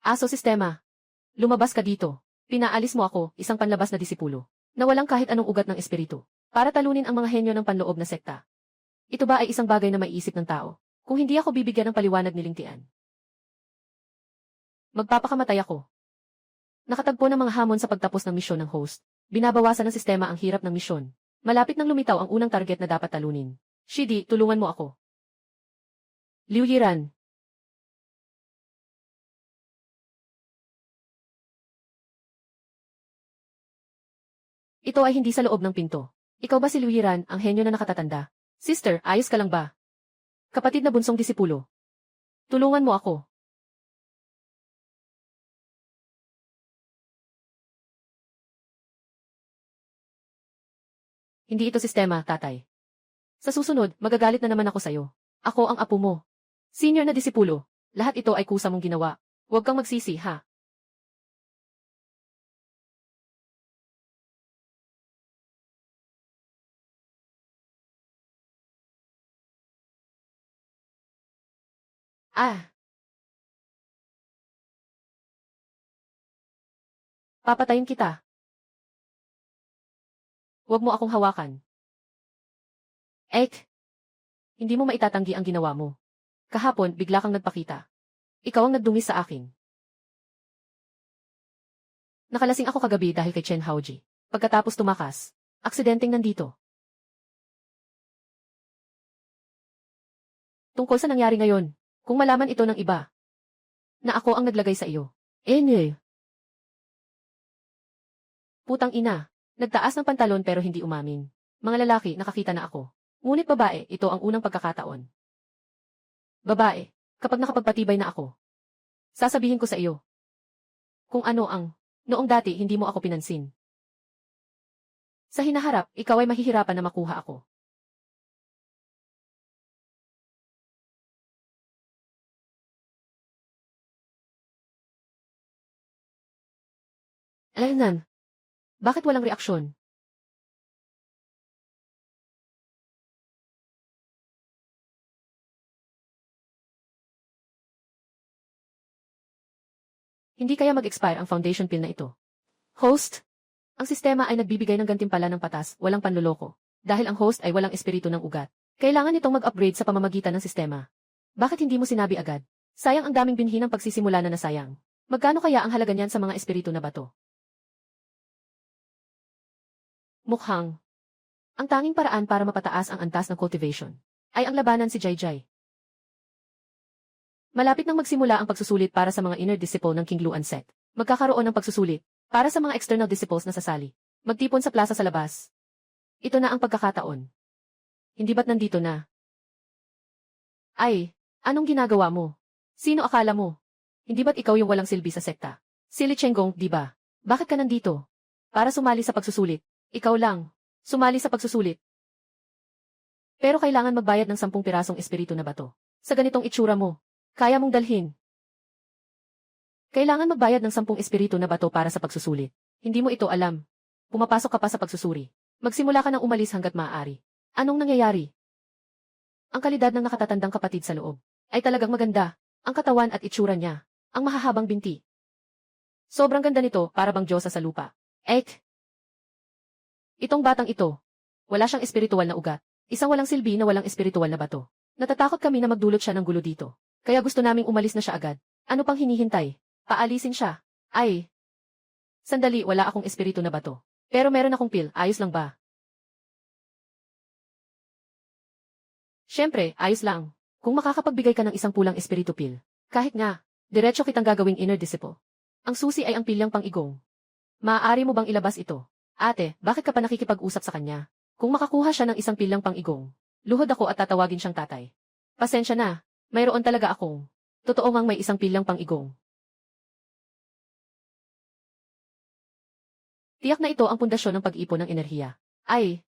Aso sistema. Lumabas ka dito. Pinaalis mo ako, isang panlabas na disipulo, na walang kahit anong ugat ng espiritu, para talunin ang mga henyo ng panloob na sekta. Ito ba ay isang bagay na maiisip ng tao? Kung hindi ako bibigyan ng paliwanag ni Lingtian, magpapakamatay ako. Nakatagpo ng mga hamon sa pagtapos ng misyon ng host. Binabawasan ng sistema ang hirap ng misyon. Malapit nang lumitaw ang unang target na dapat talunin. Shidi, tulungan mo ako. Liu Yiran. Ito ay hindi sa loob ng pinto. Ikaw ba si Liu Yiran, ang henyo na nakatatanda? Sister, ayos ka lang ba? Kapatid na bunsong disipulo. Tulungan mo ako. Hindi ito sistema, tatay. Sa susunod, magagalit na naman ako sa'yo. Ako ang apo mo. Senior na disipulo. Lahat ito ay kusa mong ginawa. Huwag kang magsisi, ha? Ah, papatayin kita. Huwag mo akong hawakan. Ek, hindi mo maitatanggi ang ginawa mo. Kahapon, bigla kang nagpakita. Ikaw ang nagdungis sa akin. Nakalasing ako kagabi dahil kay Chen Haoji. Pagkatapos tumakas, aksidenteng nandito. Tungkol sa nangyari ngayon, kung malaman ito ng iba, na ako ang naglagay sa iyo. Putang ina, nagtaas ng pantalon pero hindi umamin. Mga lalaki, nakakita na ako. Ngunit babae, ito ang unang pagkakataon. Babae, kapag nakapagpatibay na ako, sasabihin ko sa iyo kung ano ang noong dati hindi mo ako pinansin. Sa hinaharap, ikaw ay mahihirapan na makuha ako. Alaynan, bakit walang reaksyon? Hindi kaya mag-expire ang foundation pill na ito. Host, ang sistema ay nagbibigay ng gantimpala ng patas, walang panloloko. Dahil ang host ay walang espiritu ng ugat. Kailangan nitong mag-upgrade sa pamamagitan ng sistema. Bakit hindi mo sinabi agad? Sayang ang daming binhi ng pagsisimula na nasayang. Magkano kaya ang halaga niyan sa mga espiritu na bato? Mukhang. Ang tanging paraan para mapataas ang antas ng cultivation ay ang labanan si Jai. Malapit nang magsimula ang pagsusulit para sa mga inner disciple ng King Luan sect. Magkakaroon ng pagsusulit para sa mga external disciples na sasali. Magtipon sa plaza sa labas. Ito na ang pagkakataon. Hindi ba't nandito na? Ay, anong ginagawa mo? Sino akala mo? Hindi ba't ikaw yung walang silbi sa sekta? Si Li Chenggong, di ba? Bakit ka nandito? Para sumali sa pagsusulit. Ikaw lang. Sumali sa pagsusulit. Pero kailangan magbayad ng 10 pirasong espiritu na bato. Sa ganitong itsura mo, kaya mong dalhin. Kailangan magbayad ng 10 espiritu na bato para sa pagsusulit. Hindi mo ito alam. Pumapasok ka pa sa pagsusuri. Magsimula ka nang umalis hanggat maaari. Anong nangyayari? Ang kalidad ng nakatatandang kapatid sa loob ay talagang maganda. Ang katawan at itsura niya. Ang mahahabang binti. Sobrang ganda nito, para bang Diyosa sa lupa. Itong batang ito, wala siyang espiritual na ugat. Isang walang silbi na walang espiritual na bato. Natatakot kami na magdulot siya ng gulo dito. Kaya gusto naming umalis na siya agad. Ano pang hinihintay? Paalisin siya. Ay. Sandali, wala akong espiritu na bato. Pero meron akong pil, ayos lang ba? Siyempre, ayos lang. Kung makakapagbigay ka ng isang pulang espiritu pil. Kahit nga, diretso kitang gagawing inner disciple. Ang susi ay ang pilyang pang-igong. Maaari mo bang ilabas ito? Ate, bakit ka pa nakikipag-usap sa kanya? Kung makakuha siya ng isang pilyang pang-igong, luhod ako at tatawagin siyang tatay. Pasensya na, mayroon talaga akong. Totoo ngang may isang pilyang pang-igong. Tiyak na ito ang pundasyon ng pag-ipon ng enerhiya. Ay.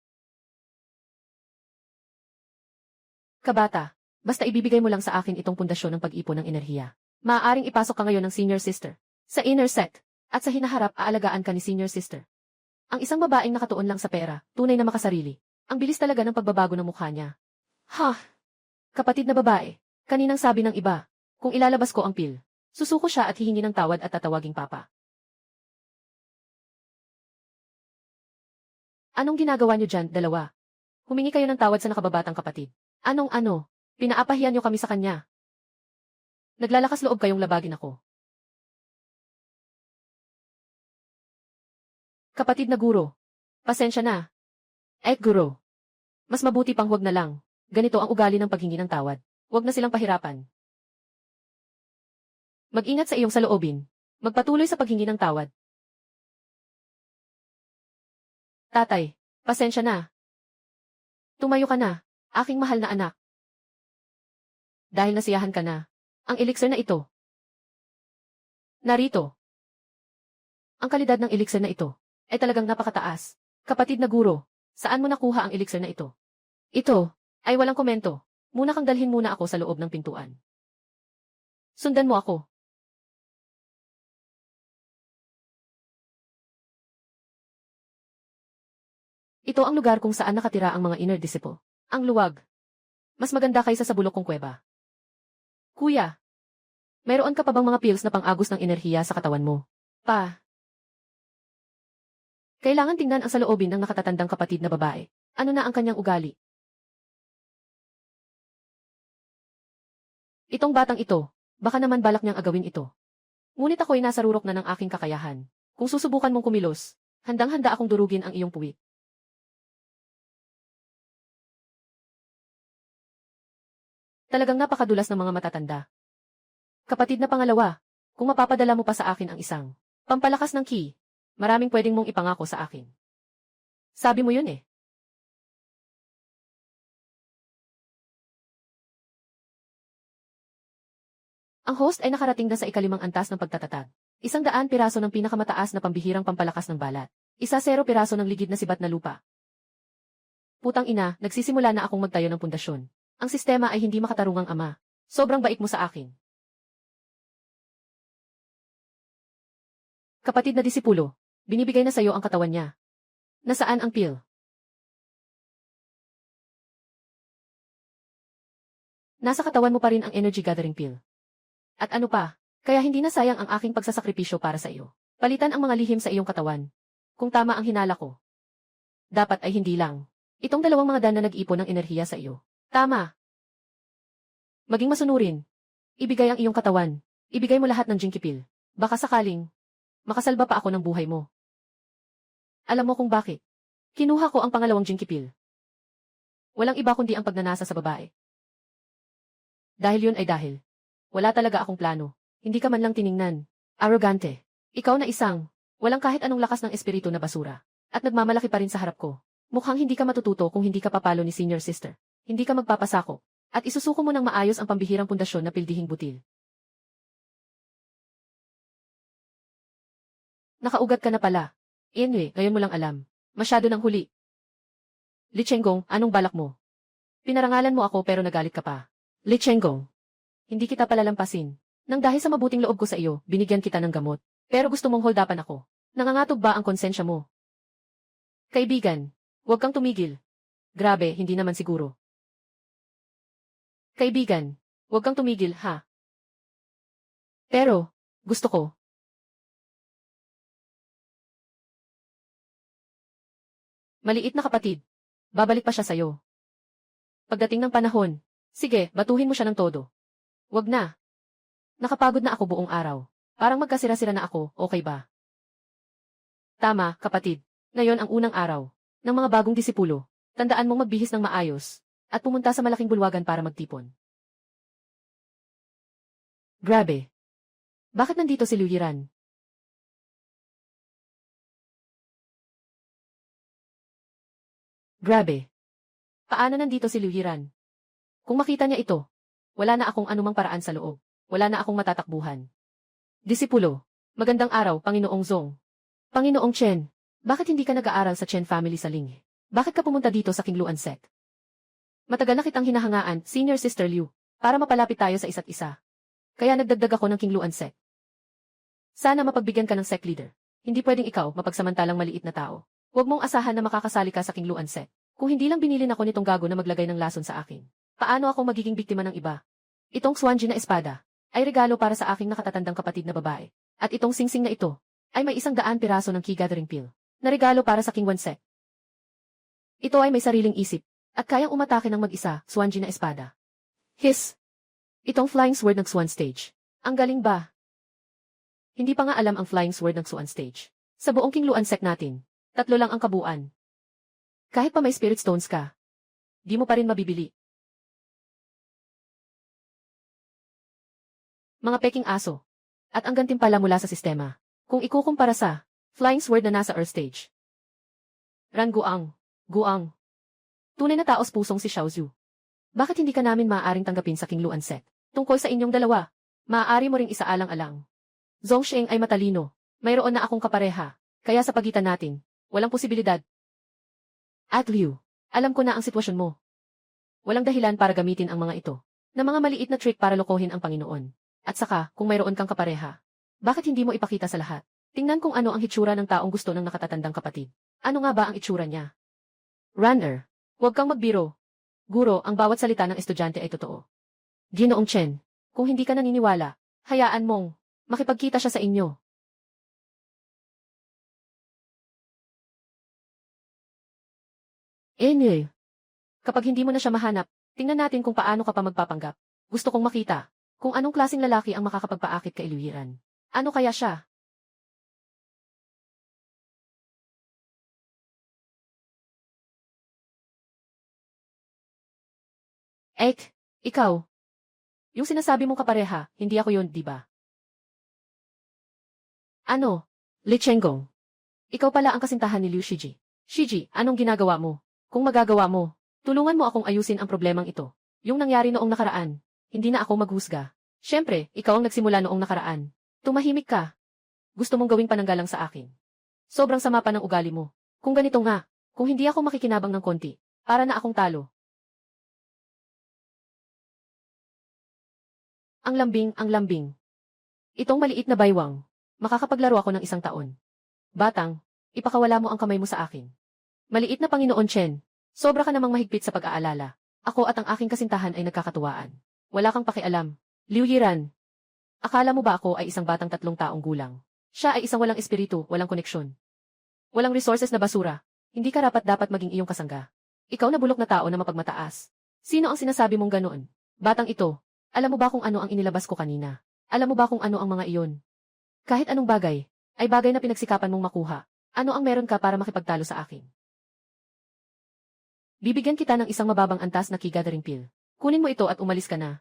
Kabata, basta ibibigay mo lang sa akin itong pundasyon ng pag-ipon ng enerhiya. Maaaring ipasok ka ngayon ng senior sister. Sa inner set. At sa hinaharap, aalagaan ka ni senior sister. Ang isang babaeng nakatuon lang sa pera, tunay na makasarili. Ang bilis talaga ng pagbabago ng mukha niya. Ha? Kapatid na babae, kaninang sabi ng iba, kung ilalabas ko ang pil, Susuko siya at hihingi ng tawad at tatawaging papa. Anong ginagawa niyo dyan, dalawa? Humingi kayo ng tawad sa nakababatang kapatid. Anong ano? Pinaapahiyan niyo kami sa kanya. Naglalakas loob kayong labagin ako. Kapatid na guro. Pasensya na. Guro. Mas mabuti pang huwag na lang. Ganito ang ugali ng paghingi ng tawad. Huwag na silang pahirapan. Mag-ingat sa iyong saloobin. Magpatuloy sa paghingi ng tawad. Tatay, pasensya na. Tumayo ka na, aking mahal na anak. Dahil nasiyahan ka na, ang elixir na ito. Narito. Ang kalidad ng elixir na ito ay talagang napakataas. Kapatid na guro, saan mo nakuha ang elixir na ito? Ito ay walang komento. Muna kang dalhin muna ako sa loob ng pintuan. Sundan mo ako. Ito ang lugar kung saan nakatira ang mga inner disciple. Ang luwag. Mas maganda kaysa sa bulok kong kuweba. Kuya, mayroon ka pa bang mga pills na pang-agos ng enerhiya sa katawan mo? Pa. Kailangan tingnan ang saloobin ng nakatatandang kapatid na babae. Ano na ang kanyang ugali? Itong batang ito, baka naman balak niyang agawin ito. Ngunit ako'y nasa rurok na ng aking kakayahan. Kung susubukan mong kumilos, handang-handa akong durugin ang iyong puwit. Talagang napakadulas ng mga matatanda. Kapatid na pangalawa, kung mapapadala mo pa sa akin ang isang pampalakas ng ki, maraming pwedeng mong ipangako sa akin. Sabi mo yun eh. Ang host ay nakarating na sa ikalimang antas ng pagtatatag. 100 piraso ng pinakamataas na pambihirang pampalakas ng balat. 10 piraso ng ligid na sibat na lupa. Putang ina, nagsisimula na akong magtayo ng pundasyon. Ang sistema ay hindi makatarungang ama. Sobrang bait mo sa akin. Kapatid na disipulo, binibigay na sa'yo ang katawan niya. Nasaan ang pill? Nasa katawan mo pa rin ang energy gathering pill. At ano pa, kaya hindi na sayang ang aking pagsasakripisyo para sa iyo. Palitan ang mga lihim sa iyong katawan. Kung tama ang hinala ko. Dapat ay hindi lang. Itong dalawang mga dan na nag-ipon ng enerhiya sa iyo. Tama. Maging masunurin. Ibigay ang iyong katawan. Ibigay mo lahat ng jinky pill. Baka sakaling makasalba pa ako ng buhay mo. Alam mo kung bakit? Kinuha ko ang pangalawang jinky pill. Walang iba kundi ang pagnanasa sa babae. Dahil yun ay dahil. Wala talaga akong plano. Hindi ka man lang tiningnan. Arrogante. Ikaw na isang walang kahit anong lakas ng espiritu na basura. At nagmamalaki pa rin sa harap ko. Mukhang hindi ka matututo kung hindi ka papalo ni senior sister. Hindi ka magpapasako. At isusuko mo ng maayos ang pambihirang pundasyon na pildihing butil. Nakaugat ka na pala. Anyway, ngayon mo lang alam. Masyado nang huli. Li Chenggong, anong balak mo? Pinarangalan mo ako pero nagalit ka pa. Li Chenggong. Hindi kita palalampasin. Nang dahil sa mabuting loob ko sa iyo, binigyan kita ng gamot. Pero gusto mong holdapan ako. Nangangatog ba ang konsensya mo? Kaibigan, huwag kang tumigil. Grabe, hindi naman siguro. Kaibigan, huwag kang tumigil, ha? Pero, gusto ko. Maliit na kapatid. Babalik pa siya sa'yo. Pagdating ng panahon, sige, batuhin mo siya ng todo. Wag na. Nakapagod na ako buong araw. Parang magkasira-sira na ako, okay ba? Tama, kapatid. Ngayon ang unang araw ng mga bagong disipulo. Tandaan mong magbihis ng maayos at pumunta sa malaking bulwagan para magtipon. Grabe. Bakit nandito si Liu Yiran? Grabe. Paano nandito si Liu Yiran? Kung makita niya ito, wala na akong anumang paraan sa loob. Wala na akong matatakbuhan. Disipulo, magandang araw, Panginoong Zong. Panginoong Chen, bakit hindi ka nag-aaral sa Chen family sa Ling? Bakit ka pumunta dito sa Qingluan sect? Matagal na kitang hinahangaan, Senior Sister Liu, para mapalapit tayo sa isa't isa. Kaya nagdagdag ako ng Qingluan sect. Sana mapagbigyan ka ng sect leader. Hindi pwedeng ikaw, mapagsamantalang maliit na tao. Huwag mong asahan na makakasali ka sa Qingluan sect. Kung hindi lang binilin ako nitong gago na maglagay ng lason sa akin, paano ako magiging biktima ng iba? Itong Xuanji na espada. ay regalo para sa aking nakatatandang kapatid na babae. At itong singsing na ito ay may 100 piraso ng key gathering pill na regalo para sa King Wansek. Ito ay may sariling isip at kayang umatake ng mag-isa, Swanji na espada. Itong flying sword ng Swan Stage. Ang galing ba? Hindi pa nga alam ang flying sword ng Swan Stage. Sa buong King Wansek natin, 3 lang ang kabuuan. Kahit pa may spirit stones ka, di mo pa rin mabibili. Mga peking aso. At ang gantimpala mula sa sistema. Kung ikukumpara sa flying sword na nasa Earth Stage. Guang. Tunay na taos pusong si Xiaozu. Bakit hindi ka namin maaaring tanggapin sa King Wansek? Tungkol sa inyong dalawa, maaari mo ring isaalang-alang. Zhongsheng ay matalino. Mayroon na akong kapareha. Kaya sa pagitan natin, walang posibilidad. At Liu, alam ko na ang sitwasyon mo. Walang dahilan para gamitin ang mga ito, na mga maliit na trick para lokohin ang Panginoon. At saka, kung mayroon kang kapareha, bakit hindi mo ipakita sa lahat? Tingnan kung ano ang hitsura ng taong gusto ng nakatatandang kapatid. Ano nga ba ang itsura niya? Runner, huwag kang magbiro. Guro, ang bawat salita ng estudyante ay totoo. Ginoong Chen, kung hindi ka naniniwala, hayaan mong makipagkita siya sa inyo. Anyway, kapag hindi mo na siya mahanap, tingnan natin kung paano ka pa magpapanggap. Gusto kong makita kung anong klaseng lalaki ang makakapagpaakit kay Luyiran. Ano kaya siya? Ikaw. Yung sinasabi mong kapareha, hindi ako yun, di ba? Ano? Li Chenggong. Ikaw pala ang kasintahan ni Liu Shiji. Shiji, anong ginagawa mo? Kung magagawa mo, tulungan mo akong ayusin ang problemang ito. Yung nangyari noong nakaraan, hindi na ako maghusga. Siyempre, ikaw ang nagsimula noong nakaraan. Tumahimik ka. Gusto mong gawing pananggalang sa akin. Sobrang sama pa ng ugali mo. Kung ganito nga, kung hindi ako makikinabang ng konti, para na akong talo. Ang lambing. Itong maliit na baywang. Makakapaglaro ako ng 1 taon. Batang, ipakawala mo ang kamay mo sa akin. Maliit na Panginoon Chen, sobra ka namang mahigpit sa pag-aalala. Ako at ang aking kasintahan ay nagkakatuwaan. Wala kang pakialam. Liu Yiran. Akala mo ba ako ay isang batang 3 taong gulang? Siya ay isang walang espiritu, walang koneksyon. Walang resources na basura. Hindi ka dapat maging iyong kasangga. Ikaw na bulok na tao na mapagmataas. Sino ang sinasabi mong ganoon? Batang ito, alam mo ba kung ano ang inilabas ko kanina? Alam mo ba kung ano ang mga iyon? Kahit anong bagay, ay bagay na pinagsikapan mong makuha. Ano ang meron ka para makipagtalo sa akin? Bibigyan kita ng isang mababang antas na key gathering pill. Kunin mo ito at umalis ka na.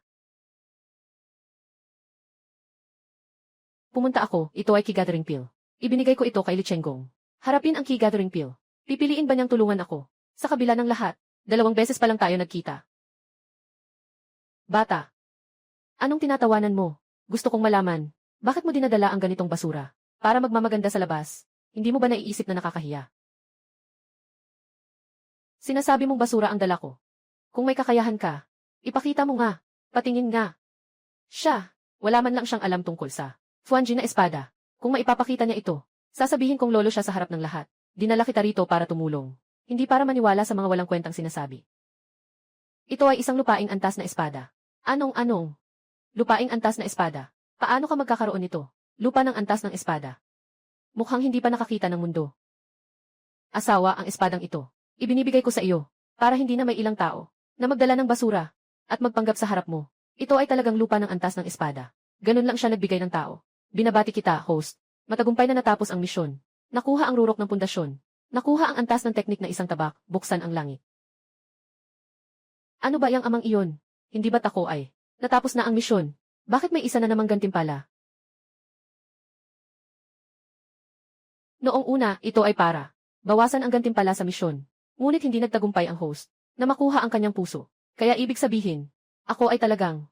Pumunta ako, ito ay key gathering pill. Ibinigay ko ito kay Li Chenggong. Harapin ang key gathering pill. Pipiliin ba niyang tulungan ako? Sa kabila ng lahat, 2 beses pa lang tayo nagkita. Bata. Anong tinatawanan mo? Gusto kong malaman. Bakit mo dinadala ang ganitong basura? Para magmamaganda sa labas. Hindi mo ba naiisip na nakakahiya? Sinasabi mong basura ang dala ko. Kung may kakayahan ka, ipakita mo nga. Patingin nga. Siya, wala man lang siyang alam tungkol sa Fuanji na espada. Kung maipapakita niya ito, sasabihin kong lolo siya sa harap ng lahat. Dinala kita rito para tumulong. Hindi para maniwala sa mga walang kwentang sinasabi. Ito ay isang lupaing antas na espada. Anong? Lupaing antas na espada. Paano ka magkakaroon nito? Lupa ng antas ng espada. Mukhang hindi pa nakakita ng mundo. Asawa ang espadang ito. Ibinibigay ko sa iyo, para hindi na may ilang tao, na magdala ng basura, at magpanggap sa harap mo. Ito ay talagang lupa ng antas ng espada. Ganun lang siya nagbigay ng tao. Binabati kita, host. Matagumpay na natapos ang misyon. Nakuha ang rurok ng pundasyon. Nakuha ang antas ng teknik na isang tabak, buksan ang langit. Ano ba yang amang iyon? Hindi ba't ako ay natapos na ang misyon? Bakit may isa na namang gantimpala? Noong una, ito ay para bawasan ang gantimpala sa misyon. Ngunit hindi nagtagumpay ang host na makuha ang kanyang puso. Kaya ibig sabihin, ako ay talagang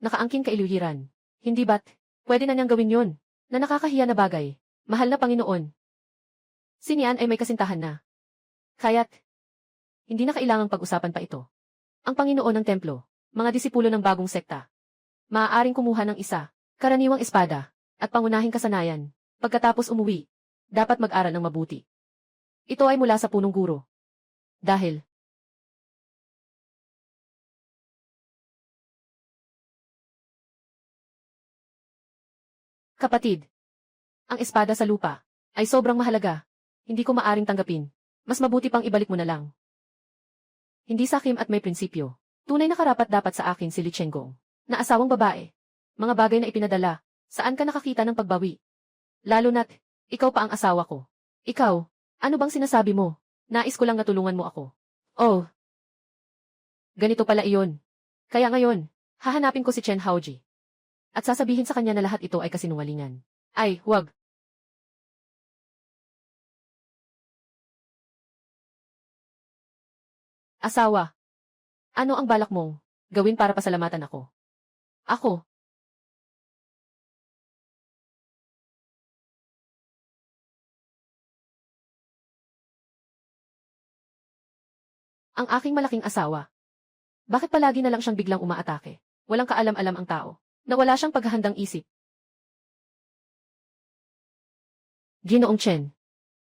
nakaangkin kay Luyiran. Hindi ba't pwede na niyang gawin yun? Na nakakahiya na bagay. Mahal na Panginoon. Si Nian ay may kasintahan na. Kaya't hindi na kailangang pag-usapan pa ito. Ang Panginoon ng templo, mga disipulo ng bagong sekta. Maaaring kumuha ng isa, karaniwang espada, at pangunahing kasanayan. Pagkatapos umuwi, dapat mag-aral ng mabuti. Ito ay mula sa punong guro. Dahil Kapatid, ang espada sa lupa ay sobrang mahalaga. Hindi ko maaring tanggapin. Mas mabuti pang ibalik mo na lang. Hindi sakim at may prinsipyo. Tunay na karapat dapat sa akin si Li Chenggong, na asawang babae. Mga bagay na ipinadala, saan ka nakakita ng pagbawi? Lalo na't, ikaw pa ang asawa ko. Ikaw, ano bang sinasabi mo? Nais ko lang natulungan mo ako. Oh, ganito pala iyon. Kaya ngayon, hahanapin ko si Chen Haoji. At sasabihin sa kanya na lahat ito ay kasinungalingan. Ay, huwag. Asawa, ano ang balak mong gawin para pasalamatan ako? Ako, ang aking malaking asawa. Bakit palagi na lang siyang biglang umaatake? Walang kaalam-alam ang tao. Na wala siyang paghahandang isip. Ginoong Chen,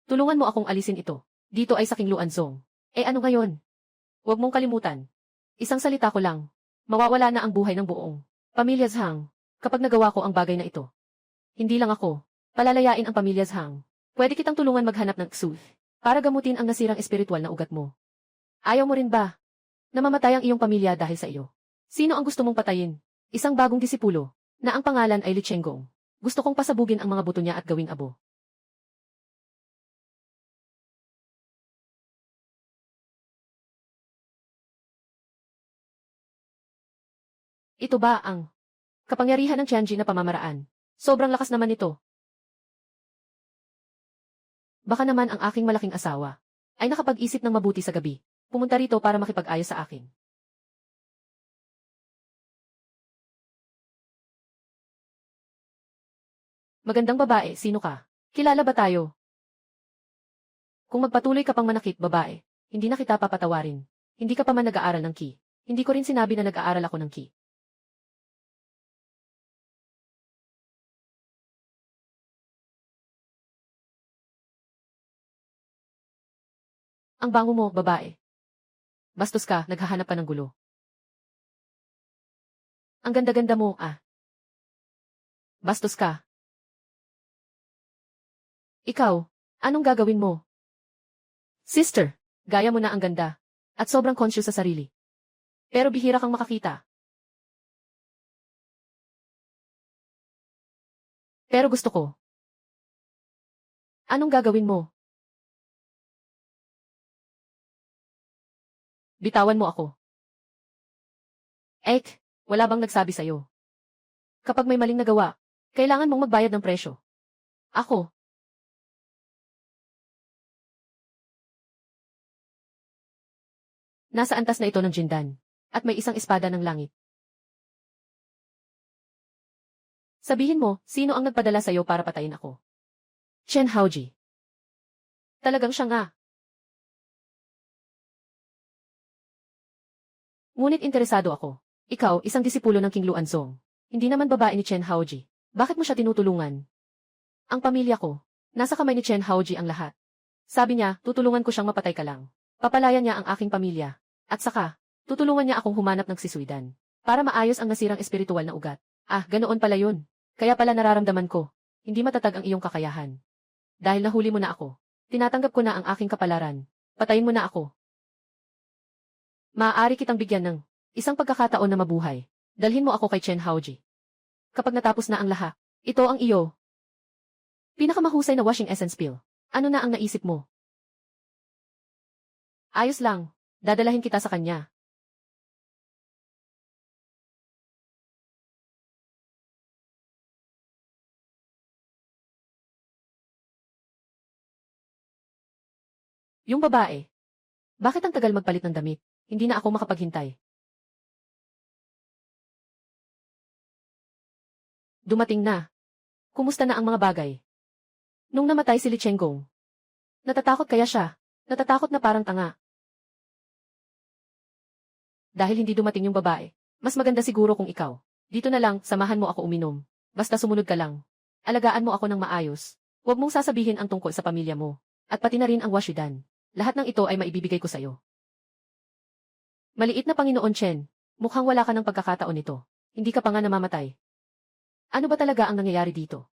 tulungan mo akong alisin ito. Dito ay sa King Luanzong. Eh ano ngayon? Huwag mong kalimutan. Isang salita ko lang. Mawawala na ang buhay ng buong pamilya Zhang kapag nagawa ko ang bagay na ito. Hindi lang ako. Palalayain ang pamilya Zhang. Pwede kitang tulungan maghanap ng Xu para gamutin ang nasirang espiritual na ugat mo. Ayaw mo rin ba? Namamatay ang iyong pamilya dahil sa iyo. Sino ang gusto mong patayin? Isang bagong disipulo, na ang pangalan ay Li Chenggong. Gusto kong pasabugin ang mga buto niya at gawing abo. Ito ba ang kapangyarihan ng Tianji na pamamaraan? Sobrang lakas naman nito. Baka naman ang aking malaking asawa ay nakapag-isip ng mabuti sa gabi. Pumunta rito para makipag-ayos sa akin. Magandang babae, sino ka? Kilala ba tayo? Kung magpatuloy ka pang manakit, babae, hindi na kita papatawarin. Hindi ka pa man nag-aaral ng ki. Hindi ko rin sinabi na nag-aaral ako ng ki. Ang bango mo, babae. Bastos ka, naghahanap pa ng gulo. Ang ganda-ganda mo, ah. Bastos ka. Ikaw, anong gagawin mo? Sister, gaya mo na ang ganda. At sobrang conscious sa sarili. Pero bihira kang makakita. Pero gusto ko. Anong gagawin mo? Bitawan mo ako. Ek, wala bang nagsabi sa'yo? Kapag may maling nagawa, kailangan mong magbayad ng presyo. Ako, nasa antas na ito ng Jindan. At may isang espada ng langit. Sabihin mo, sino ang nagpadala sa'yo para patayin ako? Chen Haoji. Talagang siya nga. Ngunit interesado ako. Ikaw, isang disipulo ng King Luanzong. Hindi naman babae ni Chen Haoji. Bakit mo siya tinutulungan? Ang pamilya ko. Nasa kamay ni Chen Haoji ang lahat. Sabi niya, tutulungan ko siyang mapatay ka lang. Papalayan niya ang aking pamilya. At saka, tutulungan niya akong humanap ng siswidan. Para maayos ang nasirang espiritual na ugat. Ah, ganoon pala yun. Kaya pala nararamdaman ko. Hindi matatag ang iyong kakayahan. Dahil nahuli mo na ako. Tinatanggap ko na ang aking kapalaran. Patayin mo na ako. Maaari kitang bigyan ng isang pagkakataon na mabuhay. Dalhin mo ako kay Chen Haoji. Kapag natapos na ang lahat, ito ang iyo. Pinakamahusay na washing essence pill. Ano na ang naisip mo? Ayos lang. Dadalahin kita sa kanya. Yung babae. Bakit ang tagal magpalit ng damit? Hindi na ako makapaghintay. Dumating na. Kumusta na ang mga bagay? Nung namatay si Li Chenggong. Natatakot kaya siya? Natatakot na parang tanga. Dahil hindi dumating yung babae. Mas maganda siguro kung ikaw. Dito na lang, samahan mo ako uminom. Basta sumunod ka lang. Alagaan mo ako ng maayos. Huwag mong sasabihin ang tungkol sa pamilya mo. At pati na rin ang washidan. Lahat ng ito ay maibibigay ko sa'yo. Maliit na Panginoon Chen, mukhang wala ka ng pagkakataon nito. Hindi ka pa nga namamatay. Ano ba talaga ang nangyayari dito?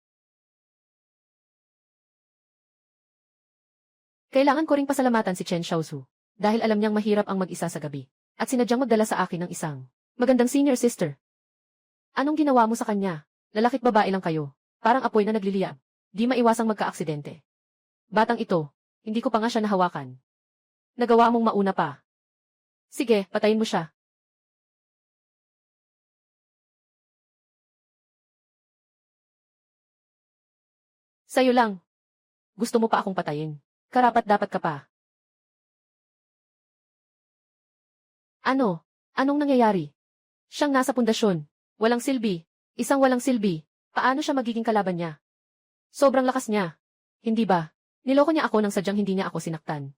Kailangan ko ring pasalamatan si Chen Xiaozu. Dahil alam niyang mahirap ang mag-isa sa gabi. At sinadyang magdala sa akin ng isang magandang senior sister. Anong ginawa mo sa kanya? Lalakit babae lang kayo. Parang apoy na nagliliyab. Di maiwasang magka-aksidente. Batang ito, hindi ko pa nga siya nahawakan. Nagawa mong mauna pa. Sige, patayin mo siya. Sa'yo lang. Gusto mo pa akong patayin. Karapat-dapat ka pa. Ano? Anong nangyayari? Siyang nasa pundasyon. Walang silbi. Isang walang silbi. Paano siya magiging kalaban niya? Sobrang lakas niya. Hindi ba? Niloko niya ako nang sadyang hindi niya ako sinaktan.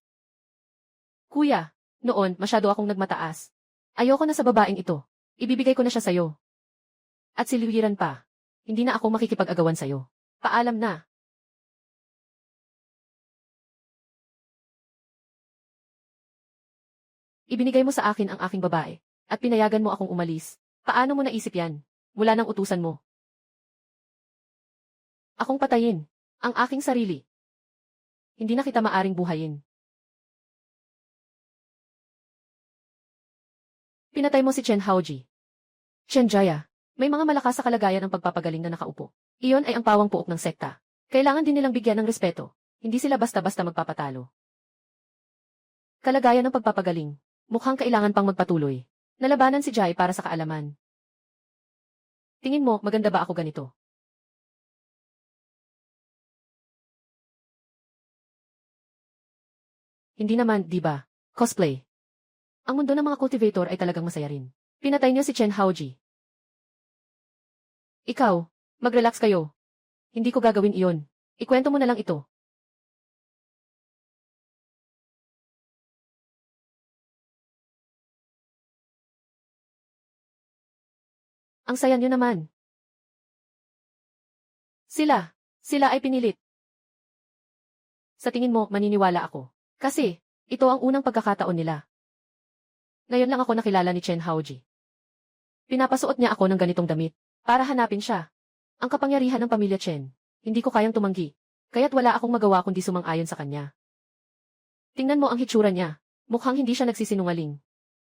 Kuya, noon masyado akong nagmataas. Ayoko na sa babaeng ito. Ibibigay ko na siya sa'yo. At silwiran pa. Hindi na ako makikipag-agawan sa'yo. Paalam na. Ibinigay mo sa akin ang aking babae, at pinayagan mo akong umalis. Paano mo naisip yan? Mula nang utusan mo. Akong patayin. Ang aking sarili. Hindi na kita maaring buhayin. Pinatay mo si Chen Haoji. Chen Jaya, may mga malakas sa kalagayan ng pagpapagaling na nakaupo. Iyon ay ang pawang puok ng sekta. Kailangan din nilang bigyan ng respeto. Hindi sila basta-basta magpapatalo. Kalagayan ng pagpapagaling. Mukhang kailangan pang magpatuloy. Nalabanan si Jai para sa kaalaman. Tingin mo, maganda ba ako ganito? Hindi naman, di ba? Cosplay. Ang mundo ng mga cultivator ay talagang masaya rin. Pinatay niyo si Chen Haoji. Ikaw, mag-relax kayo. Hindi ko gagawin iyon. Ikwento mo na lang ito. Ang saya niyo naman. Sila ay pinilit. Sa tingin mo, maniniwala ako. Kasi, ito ang unang pagkakataon nila. Ngayon lang ako nakilala ni Chen Haoji. Pinapasuot niya ako ng ganitong damit, para hanapin siya. Ang kapangyarihan ng pamilya Chen, hindi ko kayang tumanggi, kaya't wala akong magawa kundi sumang-ayon sa kanya. Tingnan mo ang hitsura niya, mukhang hindi siya nagsisinungaling.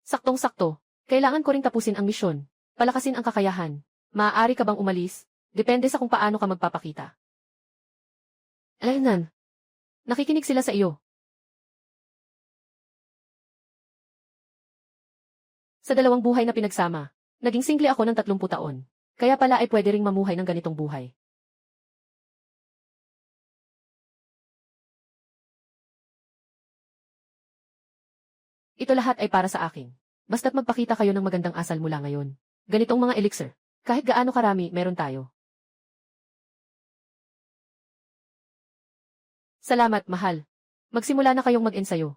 Saktong-sakto, kailangan ko ring tapusin ang misyon, palakasin ang kakayahan. Maaari ka bang umalis? Depende sa kung paano ka magpapakita. Alaynan. Nakikinig sila sa iyo. Sa dalawang buhay na pinagsama, naging single ako ng 30 taon. Kaya pala ay pwede ring mamuhay ng ganitong buhay. Ito lahat ay para sa akin. Basta't magpakita kayo ng magandang asal mula ngayon. Ganitong mga elixir. Kahit gaano karami, meron tayo. Salamat, mahal. Magsimula na kayong mag-ensayo.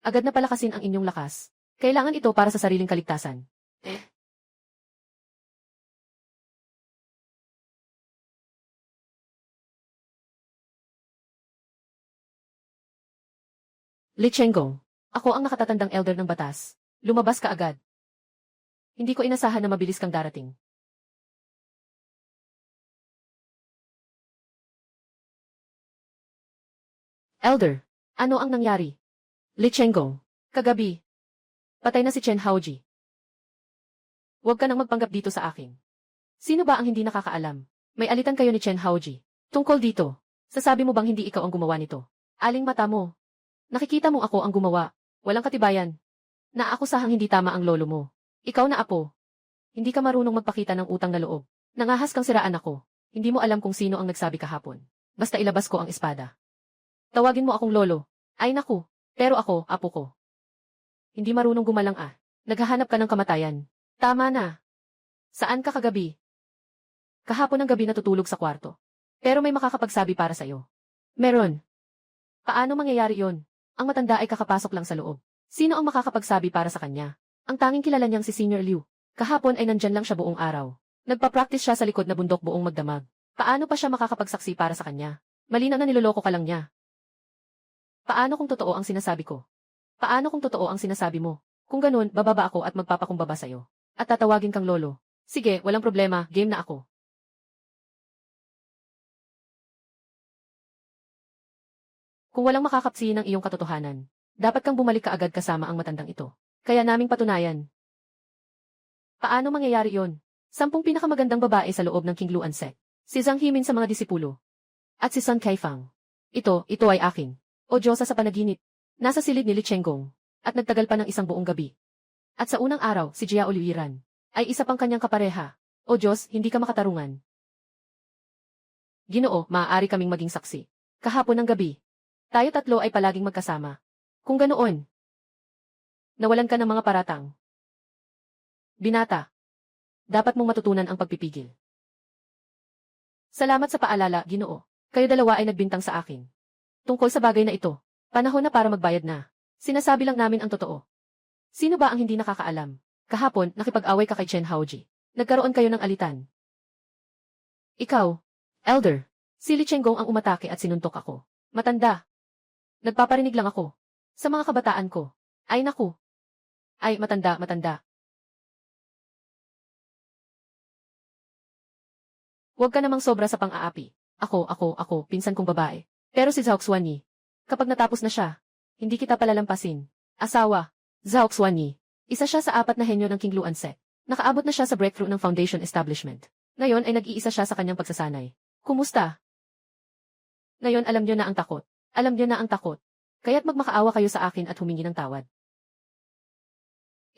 Agad na palakasin ang inyong lakas. Kailangan ito para sa sariling kaligtasan. Li Chenggong, ako ang nakatatandang elder ng batas. Lumabas ka agad. Hindi ko inasahan na mabilis kang darating. Elder, ano ang nangyari? Li Chenggong, kagabi. Patay na si Chen Haoji. Huwag ka nang magpanggap dito sa akin. Sino ba ang hindi nakakaalam? May alitan kayo ni Chen Haoji. Tungkol dito, sasabi mo bang hindi ikaw ang gumawa nito? Aling mata mo. Nakikita mo ako ang gumawa. Walang katibayan. Naakusahang hindi tama ang lolo mo. Ikaw na apo. Hindi ka marunong magpakita ng utang na loob. Nangahas kang siraan ako. Hindi mo alam kung sino ang nagsabi kahapon. Basta ilabas ko ang espada. Tawagin mo akong lolo. Ay naku, pero ako, apo ko. Hindi marunong gumalang ah. Naghahanap ka ng kamatayan. Tama na. Saan ka kagabi? Kahapon ng gabi natutulog sa kwarto. Pero may makakapagsabi para sa'yo. Meron. Paano mangyayari yon? Ang matanda ay kakapasok lang sa loob. Sino ang makakapagsabi para sa kanya? Ang tanging kilala niyang si Senior Liu. Kahapon ay nandyan lang siya buong araw. Nagpa-practice siya sa likod na bundok buong magdamag. Paano pa siya makakapagsaksi para sa kanya? Malinaw na niloloko ka lang niya. Paano kung totoo ang sinasabi ko? Paano kung totoo ang sinasabi mo? Kung ganun, bababa ako at magpapakumbaba sa'yo. At tatawagin kang lolo. Sige, walang problema, game na ako. Kung walang makakapsi ng iyong katotohanan, dapat kang bumalik kaagad kasama ang matandang ito. Kaya naming patunayan. Paano mangyayari yon? 10 pinakamagandang babae sa loob ng Qingluan sect. Si Zhang Himin sa mga disipulo. At si Sun Caifang. Ito ay akin. O Diyosa sa panaginip. Nasa silid ni Li Chenggong. At nagtagal pa ng isang buong gabi. At sa unang araw, si Jia Oliviran. Ay isa pang kanyang kapareha. O Diyos, hindi ka makatarungan. Ginoo, maaari kaming maging saksi. Kahapon ng gabi. Tayo tatlo ay palaging magkasama. Kung ganoon, nawalan ka ng mga paratang. Binata, dapat mong matutunan ang pagpipigil. Salamat sa paalala, Ginoo. Kayo dalawa ay nagbintang sa akin. Tungkol sa bagay na ito, panahon na para magbayad na. Sinasabi lang namin ang totoo. Sino ba ang hindi nakakaalam? Kahapon, nakipag-away ka kay Chen Haoji. Nagkaroon kayo ng alitan. Ikaw, Elder, si Li Chenggong ang umatake at sinuntok ako. Matanda. Nagpaparinig lang ako. Sa mga kabataan ko. Ay naku. Ay, matanda. Huwag ka namang sobra sa pang-aapi. Ako, pinsan kong babae. Pero si Zhao Xuanyi, kapag natapos na siya, hindi kita palalampasin. Asawa, Zhao Xuanyi, isa siya sa 4 na henyo ng Qingluan sect. Nakaabot na siya sa breakthrough ng foundation establishment. Ngayon ay nag-iisa siya sa kanyang pagsasanay. Kumusta? Ngayon alam niyo na ang takot. Alam niyo na ang takot. Kaya't magmakaawa kayo sa akin at humingi ng tawad.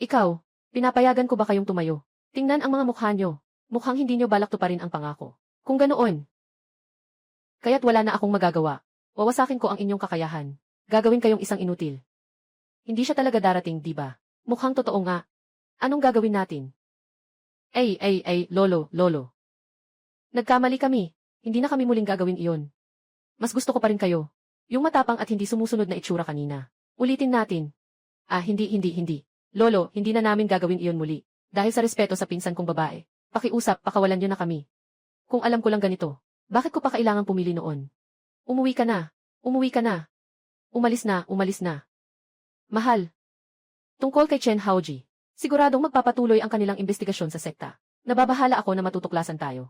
Ikaw, pinapayagan ko ba kayong tumayo? Tingnan ang mga mukha niyo. Mukhang hindi niyo balak tuparin ang pangako. Kung ganoon, kaya't wala na akong magagawa. Wawasakin ko ang inyong kakayahan. Gagawin kayong isang inutil. Hindi siya talaga darating, di ba? Mukhang totoo nga. Anong gagawin natin? Ay, lolo. Nagkamali kami. Hindi na kami muling gagawin iyon. Mas gusto ko pa rin kayo. Yung matapang at hindi sumusunod na itsura kanina. Ulitin natin. Hindi. Lolo, hindi na namin gagawin iyon muli. Dahil sa respeto sa pinsan kong babae. Pakiusap, pakawalan niyo na kami. Kung alam ko lang ganito, bakit ko pa kailangang pumili noon? Umuwi ka na. Umalis na. Mahal. Tungkol kay Chen Haoji, siguradong magpapatuloy ang kanilang investigasyon sa sekta. Nababahala ako na matutuklasan tayo.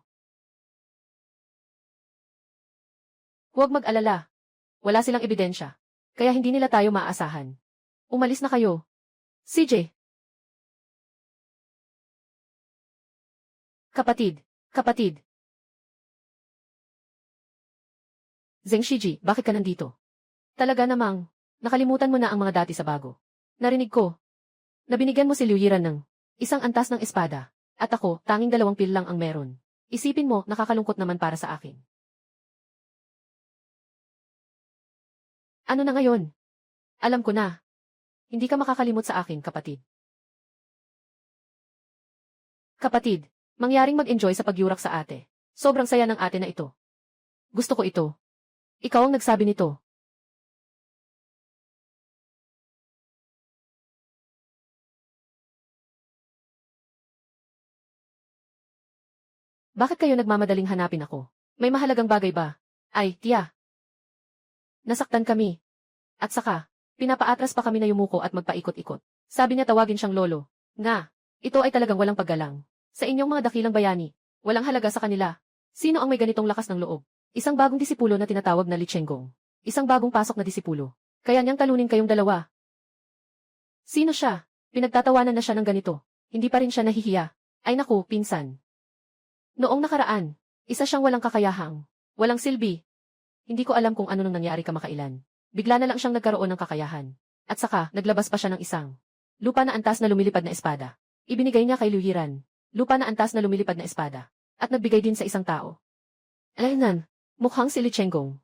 Huwag mag-alala. Wala silang ebidensya. Kaya hindi nila tayo maaasahan. Umalis na kayo. CJ. Kapatid. Zheng Shiji, bakit ka nandito? Talaga namang, nakalimutan mo na ang mga dati sa bago. Narinig ko. Nabinigyan mo si Liu Yiran ng isang antas ng espada. At ako, tanging 2 pil lang ang meron. Isipin mo, nakakalungkot naman para sa akin. Ano na ngayon? Alam ko na. Hindi ka makakalimot sa akin, kapatid. Kapatid, mangyaring mag-enjoy sa pagyurak sa ate. Sobrang saya ng ate na ito. Gusto ko ito. Ikaw ang nagsabi nito. Bakit kayo nagmamadaling hanapin ako? May mahalagang bagay ba? Ay, tiya. Nasaktan kami. At saka, pinapaatras pa kami na yumuko at magpaikot-ikot. Sabi niya tawagin siyang lolo. Nga, ito ay talagang walang paggalang. Sa inyong mga dakilang bayani, walang halaga sa kanila. Sino ang may ganitong lakas ng loob? Isang bagong disipulo na tinatawag na Li Chenggong. Isang bagong pasok na disipulo. Kaya niyang talunin kayong dalawa. Sino siya? Pinagtatawanan na siya ng ganito. Hindi pa rin siya nahihiya. Ay naku, pinsan. Noong nakaraan, isa siyang walang kakayahang, walang silbi. Hindi ko alam kung ano nang nangyari kamakailan. Bigla na lang siyang nagkaroon ng kakayahan. At saka, naglabas pa siya ng isang lupa na antas na lumilipad na espada. Ibinigay niya kay Liu Yiran. Lupa na antas na lumilipad na espada. At nagbigay din sa isang tao. Alaynan, mukhang si Li Chenggong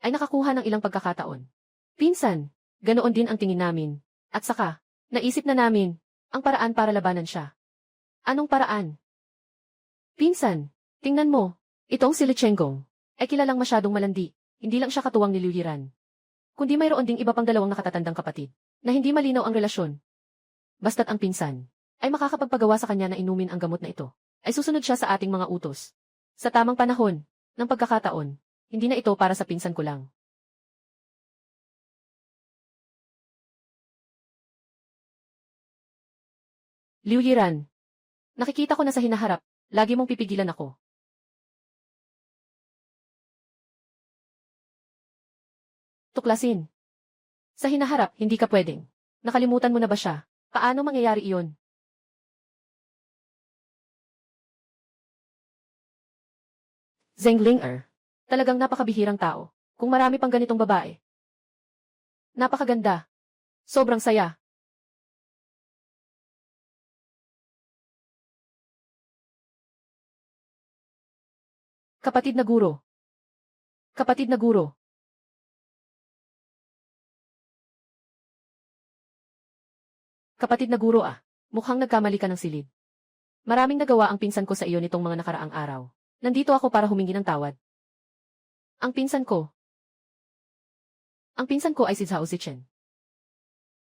ay nakakuha ng ilang pagkakataon. Pinsan, ganoon din ang tingin namin. At saka, naisip na namin ang paraan para labanan siya. Anong paraan? Pinsan, tingnan mo, itong si Li Chenggong ay kilalang masyadong malandi. Hindi lang siya katuwang ni Liu Yiran. Kundi mayroon ding iba pang 2 nakatatandang kapatid na hindi malinaw ang relasyon. Basta't ang pinsan ay makakapagpagawa sa kanya na inumin ang gamot na ito, ay susunod siya sa ating mga utos. Sa tamang panahon, ng pagkakataon, hindi na ito para sa pinsan ko lang. Liu Yiran, nakikita ko na sa hinaharap, lagi mong pipigilan ako. Tuklasin. Sa hinaharap, hindi ka pwedeng. Nakalimutan mo na ba siya? Paano mangyayari iyon? Zheng Linger. Talagang napakabihirang tao. Kung marami pang ganitong babae. Napakaganda. Sobrang saya. Kapatid na guro. Kapatid na guro. Kapatid na guro ah. Mukhang nagkamali ka ng silid. Maraming nagawa ang pinsan ko sa iyo nitong mga nakaraang araw. Nandito ako para humingi ng tawad. Ang pinsan ko. Ang pinsan ko ay si Zhao Zichen.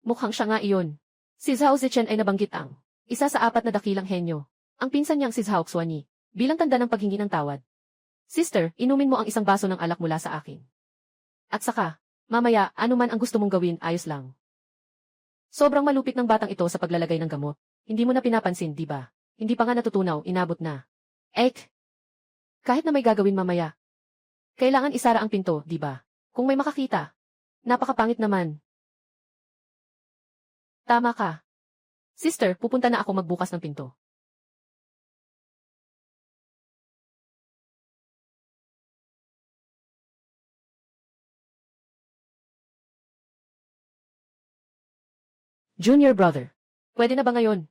Mukhang siya nga iyon. Si Zhao Zichen ay nabanggit ang isa sa 4 na dakilang henyo. Ang pinsan niyang si Zhao Xuanyi. Bilang tanda ng paghingi ng tawad. Sister, inumin mo ang isang baso ng alak mula sa akin. At saka, mamaya, ano man ang gusto mong gawin, ayos lang. Sobrang malupit ng batang ito sa paglalagay ng gamot. Hindi mo na pinapansin, di ba? Hindi pa nga natutunaw, inabot na. Ek! Kahit na may gagawin mamaya. Kailangan isara ang pinto, di ba? Kung may makakita. Napakapangit naman. Tama ka. Sister, pupunta na ako magbukas ng pinto. Junior brother. Pwede na ba ngayon?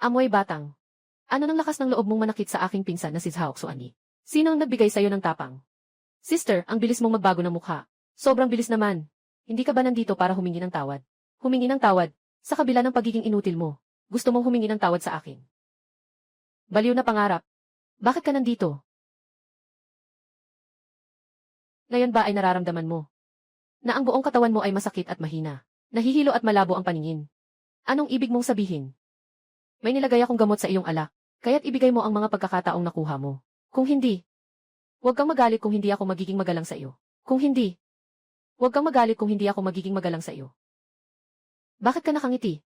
Amoy batang. Ano nang lakas ng loob mong manakit sa aking pinsan na si Zhao Xuanyi? Sino ang nagbigay sa'yo ng tapang? Sister, ang bilis mong magbago ng mukha. Sobrang bilis naman. Hindi ka ba nandito para humingi ng tawad? Humingi ng tawad, sa kabila ng pagiging inutil mo. Gusto mong humingi ng tawad sa akin. Baliw na pangarap. Bakit ka nandito? Ngayon ba ay nararamdaman mo na ang buong katawan mo ay masakit at mahina? Nahihilo at malabo ang paningin. Anong ibig mong sabihin? May nilagay akong gamot sa iyong alak, kaya't ibigay mo ang mga pagkakataong nakuha mo. Kung hindi, huwag kang magalit kung hindi ako magiging magalang sa iyo. Kung hindi, huwag kang magalit kung hindi ako magiging magalang sa iyo. Bakit ka nakangiti?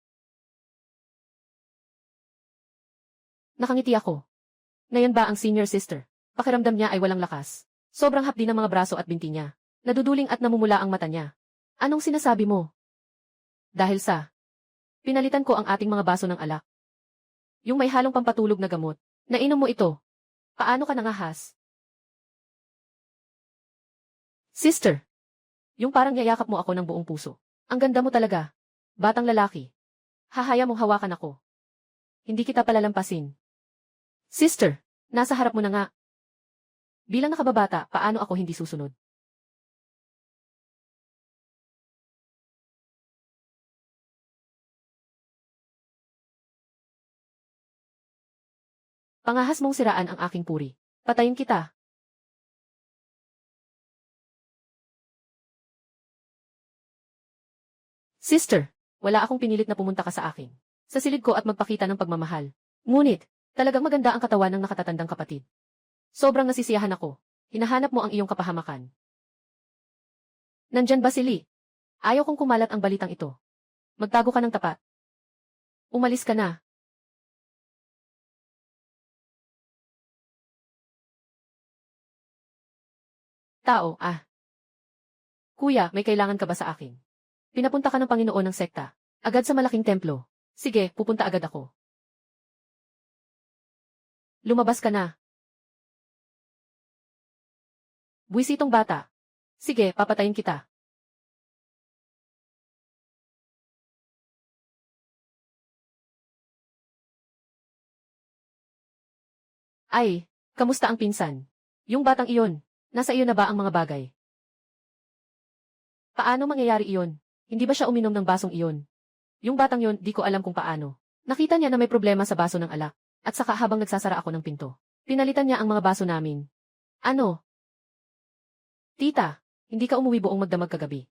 Nakangiti ako. Ngayon ba ang senior sister? Pakiramdam niya ay walang lakas. Sobrang hapdi ng mga braso at binti niya. Naduduling at namumula ang mata niya. Anong sinasabi mo? Dahil sa pinalitan ko ang ating mga baso ng alak. Yung may halong pampatulog na gamot. Nainom mo ito. Paano ka nangahas? Sister. Yung parang yayakap mo ako ng buong puso. Ang ganda mo talaga. Batang lalaki. Hahaya mong hawakan ako. Hindi kita palalampasin. Sister, nasa harap mo na nga. Bilang nakababata, paano ako hindi susunod? Pangahas mong siraan ang aking puri. Patayin kita. Sister, wala akong pinilit na pumunta ka sa akin. Sa silid ko at magpakita ng pagmamahal. Ngunit, talagang maganda ang katawan ng nakatatandang kapatid. Sobrang nasisiyahan ako. Hinahanap mo ang iyong kapahamakan. Nandyan ba si Lee? Ayaw kong kumalat ang balitang ito. Magtago ka ng tapat. Umalis ka na. Tao, ah. Kuya, may kailangan ka ba sa akin? Pinapunta ka ng Panginoon ng sekta. Agad sa malaking templo. Sige, pupunta agad ako. Lumabas ka na. Buwisitong bata. Sige, papatayin kita. Ay, kamusta ang pinsan? Yung batang iyon, nasa iyo na ba ang mga bagay? Paano mangyayari iyon? Hindi ba siya uminom ng basong iyon? Yung batang yon, di ko alam kung paano. Nakita niya na may problema sa baso ng alak, at saka habang nagsasara ako ng pinto, pinalitan niya ang mga baso namin. Ano? Tita, hindi ka umuwi buong magdamag kagabi.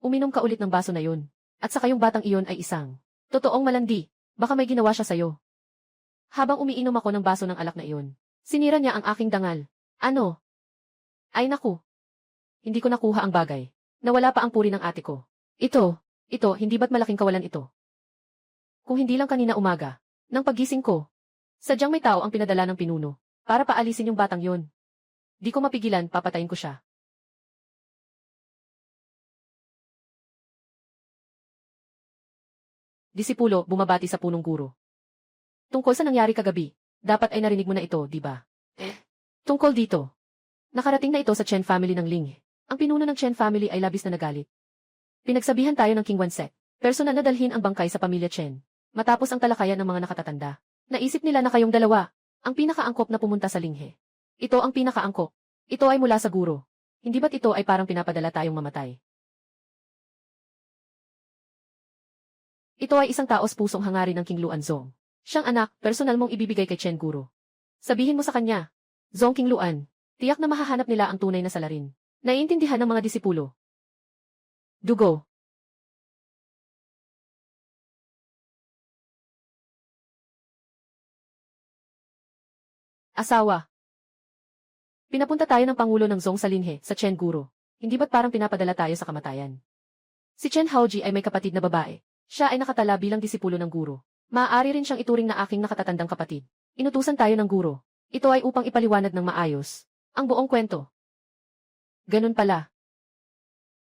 Uminom ka ulit ng baso na yun. At saka yung batang iyon ay isang totoong malandi. Baka may ginawa siya sa'yo. Habang umiinom ako ng baso ng alak na iyon, sinira niya ang aking dangal. Ano? Ay naku. Hindi ko nakuha ang bagay. Nawala pa ang puri ng ate ko. Ito, hindi ba't malaking kawalan ito? Kung hindi lang kanina umaga, nang paggising ko, sadyang may tao ang pinadala ng pinuno, para paalisin yung batang yon. Di ko mapigilan, papatayin ko siya. Disipulo, bumabati sa punong guro. Tungkol sa nangyari kagabi, dapat ay narinig mo na ito, di ba? Tungkol dito. Nakarating na ito sa Chen family ng Ling. Ang pinuno ng Chen family ay labis na nagalit. Pinagsabihan tayo ng King Wansek. Personal na dalhin ang bangkay sa pamilya Chen. Matapos ang talakayan ng mga nakatatanda. Naisip nila na kayong dalawa, ang pinakaangkop na pumunta sa Linghe. Ito ang pinakaangkop. Ito ay mula sa guro. Hindi ba't ito ay parang pinapadala tayong mamatay? Ito ay isang taos pusong hangarin ng King Luanzong. Siyang anak, personal mong ibibigay kay Chen Guro. Sabihin mo sa kanya, Zong King Luan, tiyak na mahahanap nila ang tunay na salarin. Naiintindihan ng mga disipulo. Dugo. Asawa. Pinapunta tayo ng Pangulo ng Zong sa Linhe, sa Chen Guro. Hindi ba't parang pinapadala tayo sa kamatayan? Si Chen Haoji ay may kapatid na babae. Siya ay nakatala bilang disipulo ng guro. Maaari rin siyang ituring na aking nakatatandang kapatid. Inutusan tayo ng guro. Ito ay upang ipaliwanag ng maayos ang buong kwento. Ganun pala.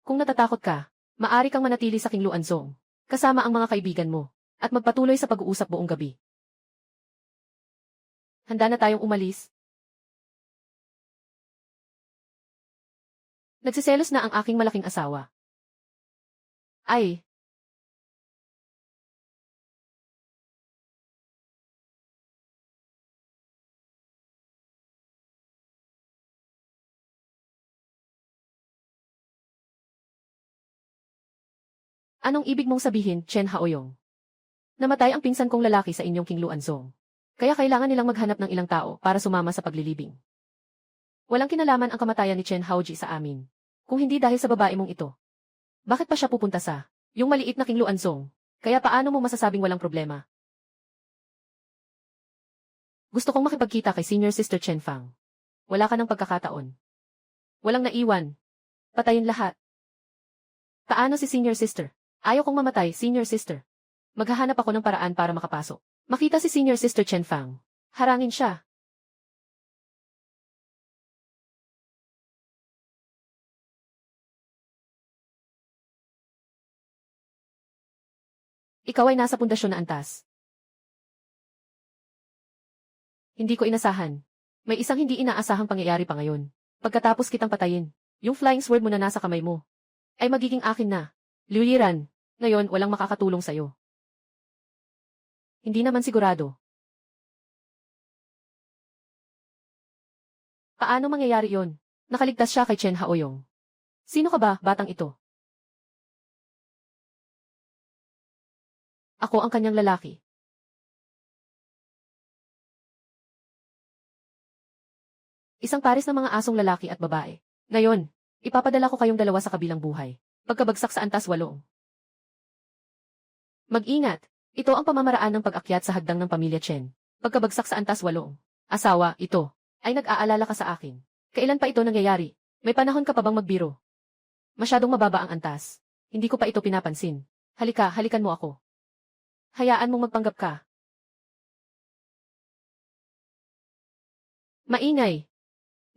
Kung natatakot ka, maaari kang manatili sa King Luanzong, kasama ang mga kaibigan mo, at magpatuloy sa pag-uusap buong gabi. Handa na tayong umalis? Nagsiselos na ang aking malaking asawa. Ay! Anong ibig mong sabihin, Chen Haoyong? Namatay ang pinsan kong lalaki sa inyong King Luanzong. Kaya kailangan nilang maghanap ng ilang tao para sumama sa paglilibing. Walang kinalaman ang kamatayan ni Chen Haoji sa amin. Kung hindi dahil sa babae mong ito. Bakit pa siya pupunta sa yung maliit na King Luanzong? Kaya paano mo masasabing walang problema? Gusto kong makipagkita kay Senior Sister Chen Fang. Wala ka ng pagkakataon. Walang naiwan. Patayin lahat. Paano si Senior Sister? Ayaw kong mamatay, Senior Sister. Maghahanap ako ng paraan para makapasok. Makita si Senior Sister Chen Fang. Harangin siya. Ikaw ay nasa pundasyon na antas. Hindi ko inasahan. May isang hindi inaasahang pangyayari pa ngayon. Pagkatapos kitang patayin, yung flying sword mo na nasa kamay mo, ay magiging akin na. Liuliran, ngayon walang makakatulong sa'yo. Hindi naman sigurado. Paano mangyayari yon? Nakaligtas siya kay Chen Haoyong. Sino ka ba, batang ito? Ako ang kanyang lalaki. Isang pares ng mga asong lalaki at babae. Ngayon, ipapadala ko kayong dalawa sa kabilang buhay. Pagkabagsak sa antas 8. Mag-ingat. Ito ang pamamaraan ng pag-akyat sa hagdang ng pamilya Chen. Pagkabagsak sa antas 8. Asawa, ito, ay nag-aalala ka sa akin. Kailan pa ito nangyayari? May panahon ka pa bang magbiro? Masyadong mababa ang antas. Hindi ko pa ito pinapansin. Halika, halikan mo ako. Hayaan mong magpanggap ka. Maingay.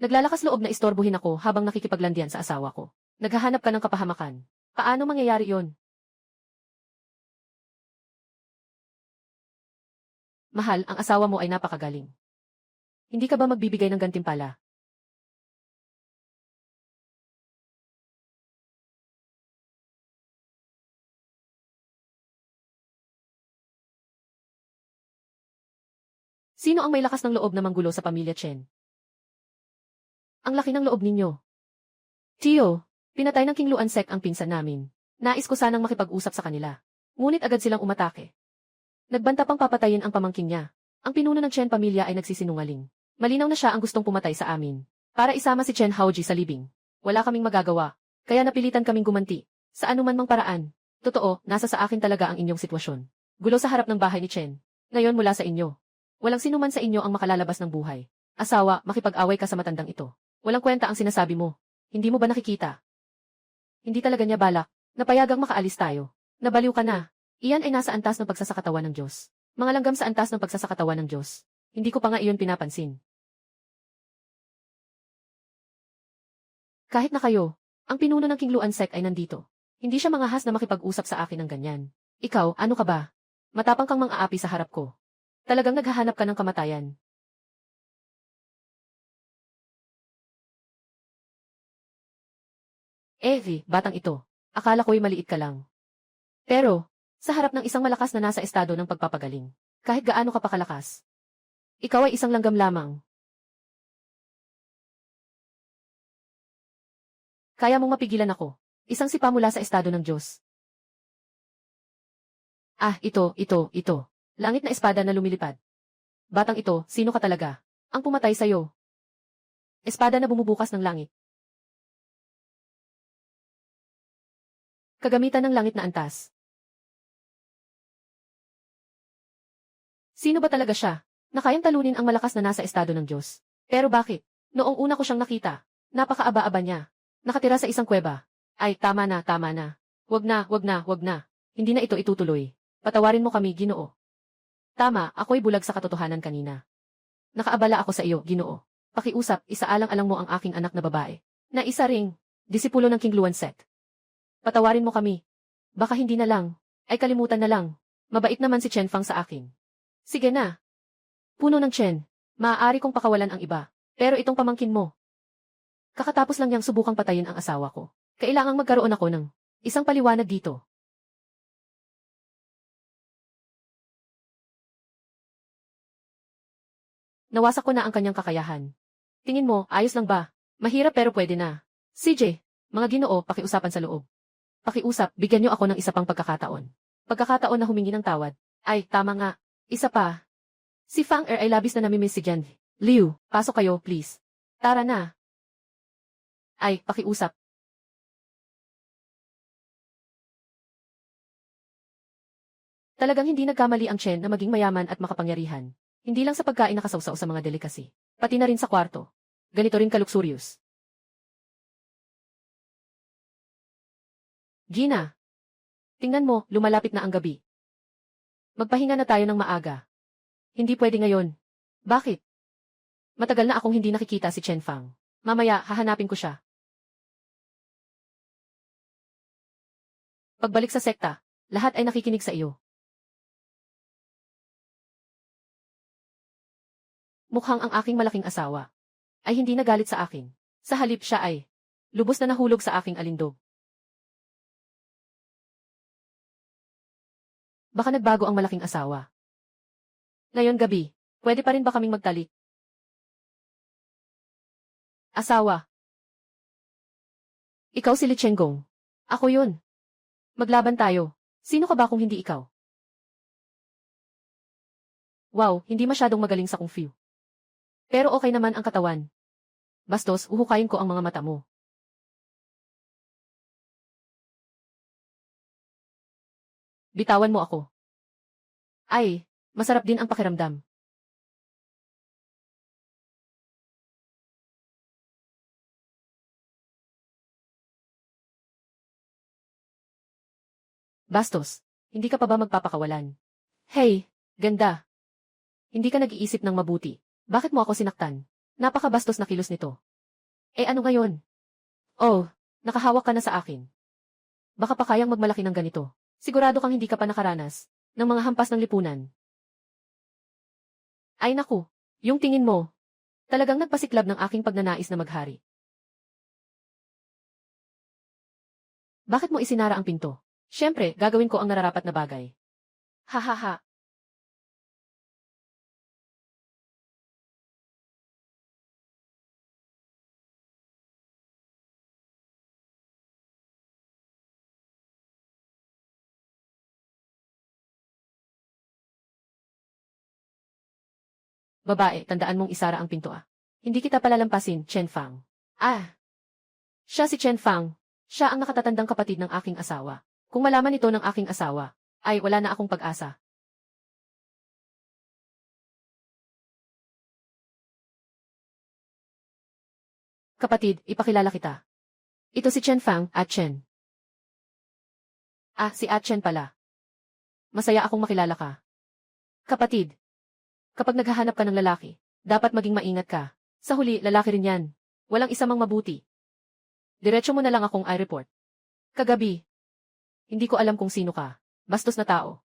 Naglalakas loob na istorbohin ako habang nakikipaglandian sa asawa ko. Naghahanap ka ng kapahamakan. Paano mangyayari yon? Mahal, ang asawa mo ay napakagaling. Hindi ka ba magbibigay ng gantimpala? Sino ang may lakas ng loob na manggulo sa pamilya Chen? Ang laki ng loob ninyo. Tio, pinatay ng King Luansek ang pinsan namin. Nais ko sanang makipag-usap sa kanila. Ngunit agad silang umatake. Nagbanta pang papatayin ang pamangkin niya. Ang pinuno ng Chen pamilya ay nagsisinungaling. Malinaw na siya ang gustong pumatay sa amin. Para isama si Chen Haoji sa libing. Wala kaming magagawa. Kaya napilitan kaming gumanti. Sa anuman mang paraan. Totoo, nasa sa akin talaga ang inyong sitwasyon. Gulo sa harap ng bahay ni Chen. Ngayon mula sa inyo. Walang sinuman sa inyo ang makalalabas ng buhay. Asawa, makipag-away ka sa matandang ito. Walang kwenta ang sinasabi mo. Hindi mo ba nakikita? Hindi talaga niya balak. Napayagang makaalis tayo. Nabaliw ka na. Iyan ay nasa antas ng pagsasakatawan ng Diyos. Mga langgam sa antas ng pagsasakatawan ng Diyos. Hindi ko pa nga iyon pinapansin. Kahit na kayo, ang pinuno ng Kingluan Sect ay nandito. Hindi siya mangahas na makipag-usap sa akin ng ganyan. Ikaw, ano ka ba? Matapang kang mang-aapi sa harap ko. Talagang naghahanap ka ng kamatayan. Evie, batang ito. Akala ko'y maliit ka lang. Pero, sa harap ng isang malakas na nasa estado ng pagpapagaling, kahit gaano ka pa kalakas, ikaw ay isang langgam lamang. Kaya mong mapigilan ako. Isang sipa mula sa estado ng Diyos. Ah, ito. Langit na espada na lumilipad. Batang ito, sino ka talaga? Ang pumatay sa'yo. Espada na bumubukas ng langit. Kagamitan ng langit na antas. Sino ba talaga siya? Na kayang talunin ang malakas na nasa estado ng Diyos. Pero bakit? Noong una ko siyang nakita, napakaaba-aba niya. Nakatira sa isang kuweba. Ay, tama na. Wag na. Hindi na ito itutuloy. Patawarin mo kami, Ginoo. Tama, ako'y bulag sa katotohanan kanina. Nakaabala ako sa iyo, Ginoo. Pakiusap, isaalang-alang mo ang aking anak na babae. Na isa ring, disipulo ng Kingluan Sect. Patawarin mo kami. Baka hindi na lang, ay kalimutan na lang. Mabait naman si Chen Fang sa akin. Sige na. Puno ng Chen, maaari kong pakawalan ang iba. Pero itong pamangkin mo. Kakatapos lang niyang subukang patayin ang asawa ko. Kailangang magkaroon ako ng isang paliwanag dito. Nawasak ko na ang kanyang kakayahan. Tingin mo, ayos lang ba? Mahirap pero pwede na. CJ, mga Ginoo, pakiusapan sa loob. Pakiusap, bigyan niyo ako ng isa pang pagkakataon. Pagkakataon na humingi ng tawad. Ay, tama nga. Isa pa. Si Fang Er ay labis na namimiss si Jen. Liu, pasok kayo, please. Tara na. Ay, pakiusap. Talagang hindi nagkamali ang Chen na maging mayaman at makapangyarihan. Hindi lang sa pagkain nakasawsaw sa mga delicacy. Pati na rin sa kwarto. Ganito rin kaluxurious. Gina. Tingnan mo, lumalapit na ang gabi. Magpahinga na tayo ng maaga. Hindi pwede ngayon. Bakit? Matagal na akong hindi nakikita si Chen Fang. Mamaya, hahanapin ko siya. Pagbalik sa sekta, lahat ay nakikinig sa iyo. Mukhang ang aking malaking asawa ay hindi nagalit sa akin. Sa halip siya ay lubos na nahulog sa aking alindog. Baka nagbago ang malaking asawa. Ngayon gabi, pwede pa rin ba kaming magtalik? Asawa. Ikaw si Li Chenggong. Ako yun. Maglaban tayo. Sino ka ba kung hindi ikaw? Wow, hindi masyadong magaling sa kung fu. Pero okay naman ang katawan. Bastos, uhukayin ko ang mga mata mo. Bitawan mo ako. Ay, masarap din ang pakiramdam. Bastos, hindi ka pa ba magpapakawalan? Hey, ganda. Hindi ka nag-iisip ng mabuti. Bakit mo ako sinaktan? Napakabastos na kilos nito. Eh ano ngayon? Oh, nakahawak ka na sa akin. Baka pa kayang magmalaki ng ganito. Sigurado kang hindi ka pa nakaranas ng mga hampas ng lipunan. Ay naku, yung tingin mo. Talagang nagpasiklab ng aking pagnanais na maghari. Bakit mo isinara ang pinto? Siyempre, gagawin ko ang nararapat na bagay. Hahaha. Babae, tandaan mong isara ang pinto ah. Hindi kita palalampasin, Chen Fang. Ah, siya si Chen Fang. Siya ang nakatatandang kapatid ng aking asawa. Kung malaman ito ng aking asawa, ay wala na akong pag-asa. Kapatid, ipakilala kita. Ito si Chen Fang, at Chen. Ah, si At Chen pala. Masaya akong makilala ka. Kapatid, kapag naghahanap ka ng lalaki, dapat maging maingat ka. Sa huli, lalaki rin yan. Walang isa mang mabuti. Diretso mo na lang akong i-report. Kagabi, hindi ko alam kung sino ka. Bastos na tao.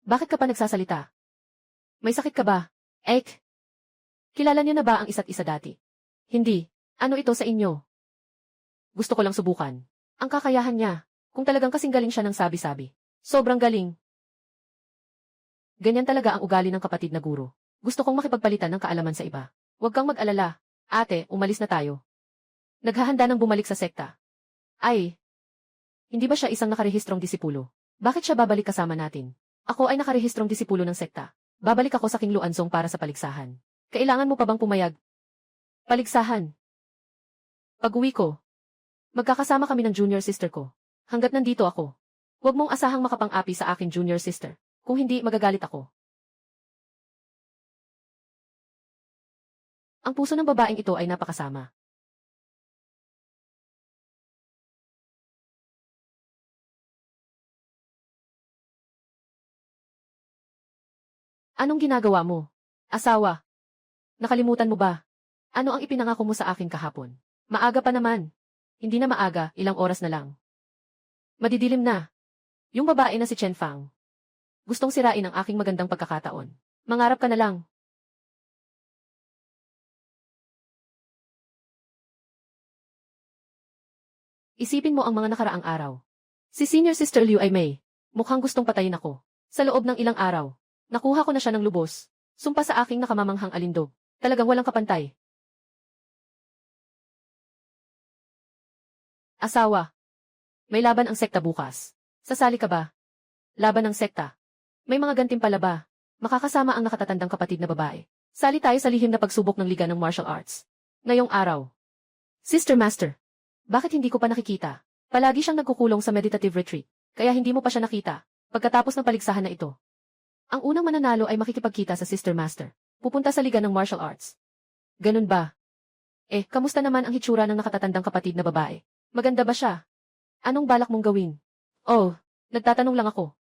Bakit ka pa nagsasalita? May sakit ka ba? Ek? Kilala niyo na ba ang isa't isa dati? Hindi. Ano ito sa inyo? Gusto ko lang subukan. Ang kakayahan niya. Kung talagang kasing galing siya ng sabi-sabi. Sobrang galing. Ganyan talaga ang ugali ng kapatid na guro. Gusto kong makipagpalitan ng kaalaman sa iba. Huwag kang mag-alala. Ate, umalis na tayo. Naghahanda ng bumalik sa sekta. Ay, hindi ba siya isang nakarehistrong disipulo? Bakit siya babalik kasama natin? Ako ay nakarehistrong disipulo ng sekta. Babalik ako sa King Luanzong para sa paligsahan. Kailangan mo pa bang pumayag? Paligsahan. Pag-uwi ko, magkakasama kami ng junior sister ko. Hanggat nandito ako. Huwag mong asahang makapang-api sa akin junior sister. Kung hindi, magagalit ako. Ang puso ng babaeng ito ay napakasama. Anong ginagawa mo? Asawa. Nakalimutan mo ba? Ano ang ipinangako mo sa akin kahapon? Maaga pa naman. Hindi na maaga, ilang oras na lang. Madidilim na. Yung babae na si Chen Fang. Gustong sirain ang aking magandang pagkakataon. Mangarap ka na lang. Isipin mo ang mga nakaraang araw. Si Senior Sister Liu ay may. Mukhang gustong patayin ako. Sa loob ng ilang araw. Nakuha ko na siya ng lubos. Sumpa sa aking nakamamanghang alindog. Talagang walang kapantay. Asawa. May laban ang sekta bukas. Sasali ka ba? Laban ng sekta. May mga gantimpala ba? Makakasama ang nakatatandang kapatid na babae. Sali tayo sa lihim na pagsubok ng Liga ng Martial Arts. Ngayong araw. Sister Master. Bakit hindi ko pa nakikita? Palagi siyang nagkukulong sa meditative retreat. Kaya hindi mo pa siya nakita. Pagkatapos ng paligsahan na ito. Ang unang mananalo ay makikipagkita sa Sister Master. Pupunta sa Liga ng Martial Arts. Ganun ba? Kamusta naman ang hitsura ng nakatatandang kapatid na babae? Maganda ba siya? Anong balak mong gawin? Oh, nagtatanong lang ako.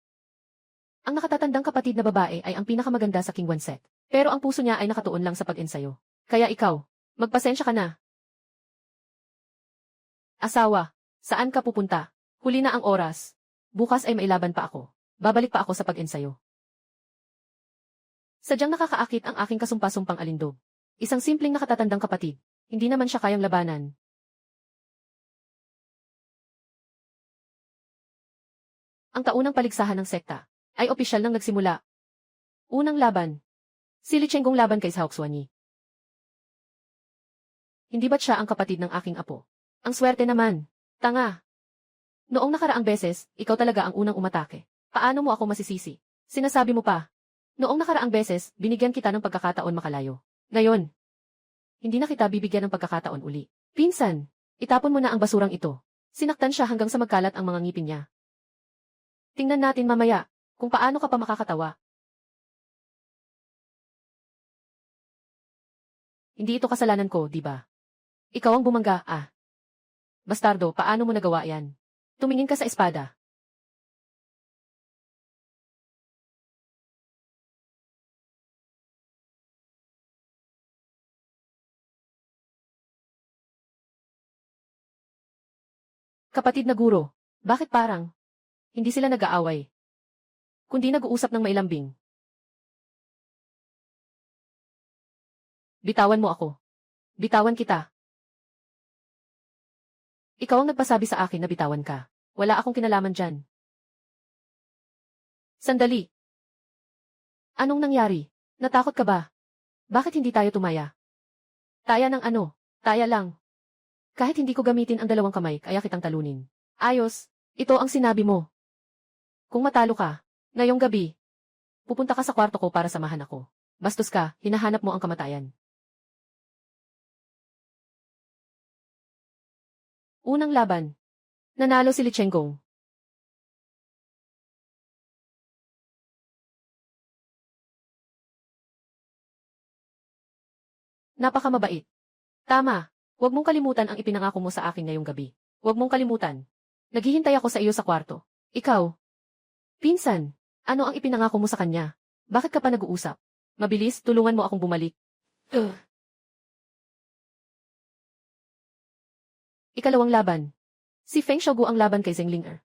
Ang nakatatandang kapatid na babae ay ang pinakamaganda sa King Wanset. Pero ang puso niya ay nakatuon lang sa pag-ensayo. Kaya ikaw, magpasensya ka na. Asawa, saan ka pupunta? Huli na ang oras. Bukas ay mailaban pa ako. Babalik pa ako sa pag-ensayo. Sadyang nakakaakit ang aking kasumpa-sumpang alindog. Isang simpleng nakatatandang kapatid. Hindi naman siya kayang labanan. Ang taunang paligsahan ng sekta ay opisyal nang nagsimula. Unang laban. Si Li Chenggong laban kay Zhao Xuanyi. Hindi ba't siya ang kapatid ng aking apo? Ang swerte naman. Tanga. Noong nakaraang beses, ikaw talaga ang unang umatake. Paano mo ako masisisi? Sinasabi mo pa. Noong nakaraang beses, binigyan kita ng pagkakataon makalayo. Ngayon, hindi na kita bibigyan ng pagkakataon uli. Pinsan, itapon mo na ang basurang ito. Sinaktan siya hanggang sa magkalat ang mga ngipin niya. Tingnan natin mamaya, kung paano ka pa makakatawa. Hindi ito kasalanan ko, di ba? Ikaw ang bumangga, Bastardo, paano mo nagawa yan? Tumingin ka sa espada. Kapatid na guro, bakit parang? Hindi sila nag-aaway. Kundi nag-uusap ng mailambing. Bitawan mo ako. Bitawan kita. Ikaw ang nagpasabi sa akin na bitawan ka. Wala akong kinalaman dyan. Sandali. Anong nangyari? Natakot ka ba? Bakit hindi tayo tumaya? Taya ng ano? Taya lang. Kahit hindi ko gamitin ang dalawang kamay, kaya kitang talunin. Ayos. Ito ang sinabi mo. Kung matalo ka, ngayong gabi, pupunta ka sa kwarto ko para samahan ako. Bastos ka, hinahanap mo ang kamatayan. Unang laban. Nanalo si Li Chenggong. Napakamabait. Tama. Huwag mong kalimutan ang ipinangako mo sa akin ngayong gabi. Huwag mong kalimutan. Naghihintay ako sa iyo sa kwarto. Ikaw. Pinsan. Ano ang ipinangako mo sa kanya? Bakit ka pa nag-uusap? Mabilis, tulungan mo akong bumalik. Ugh. Ikalawang laban. Si Feng Xiaogu ang laban kay Zheng Ling'er.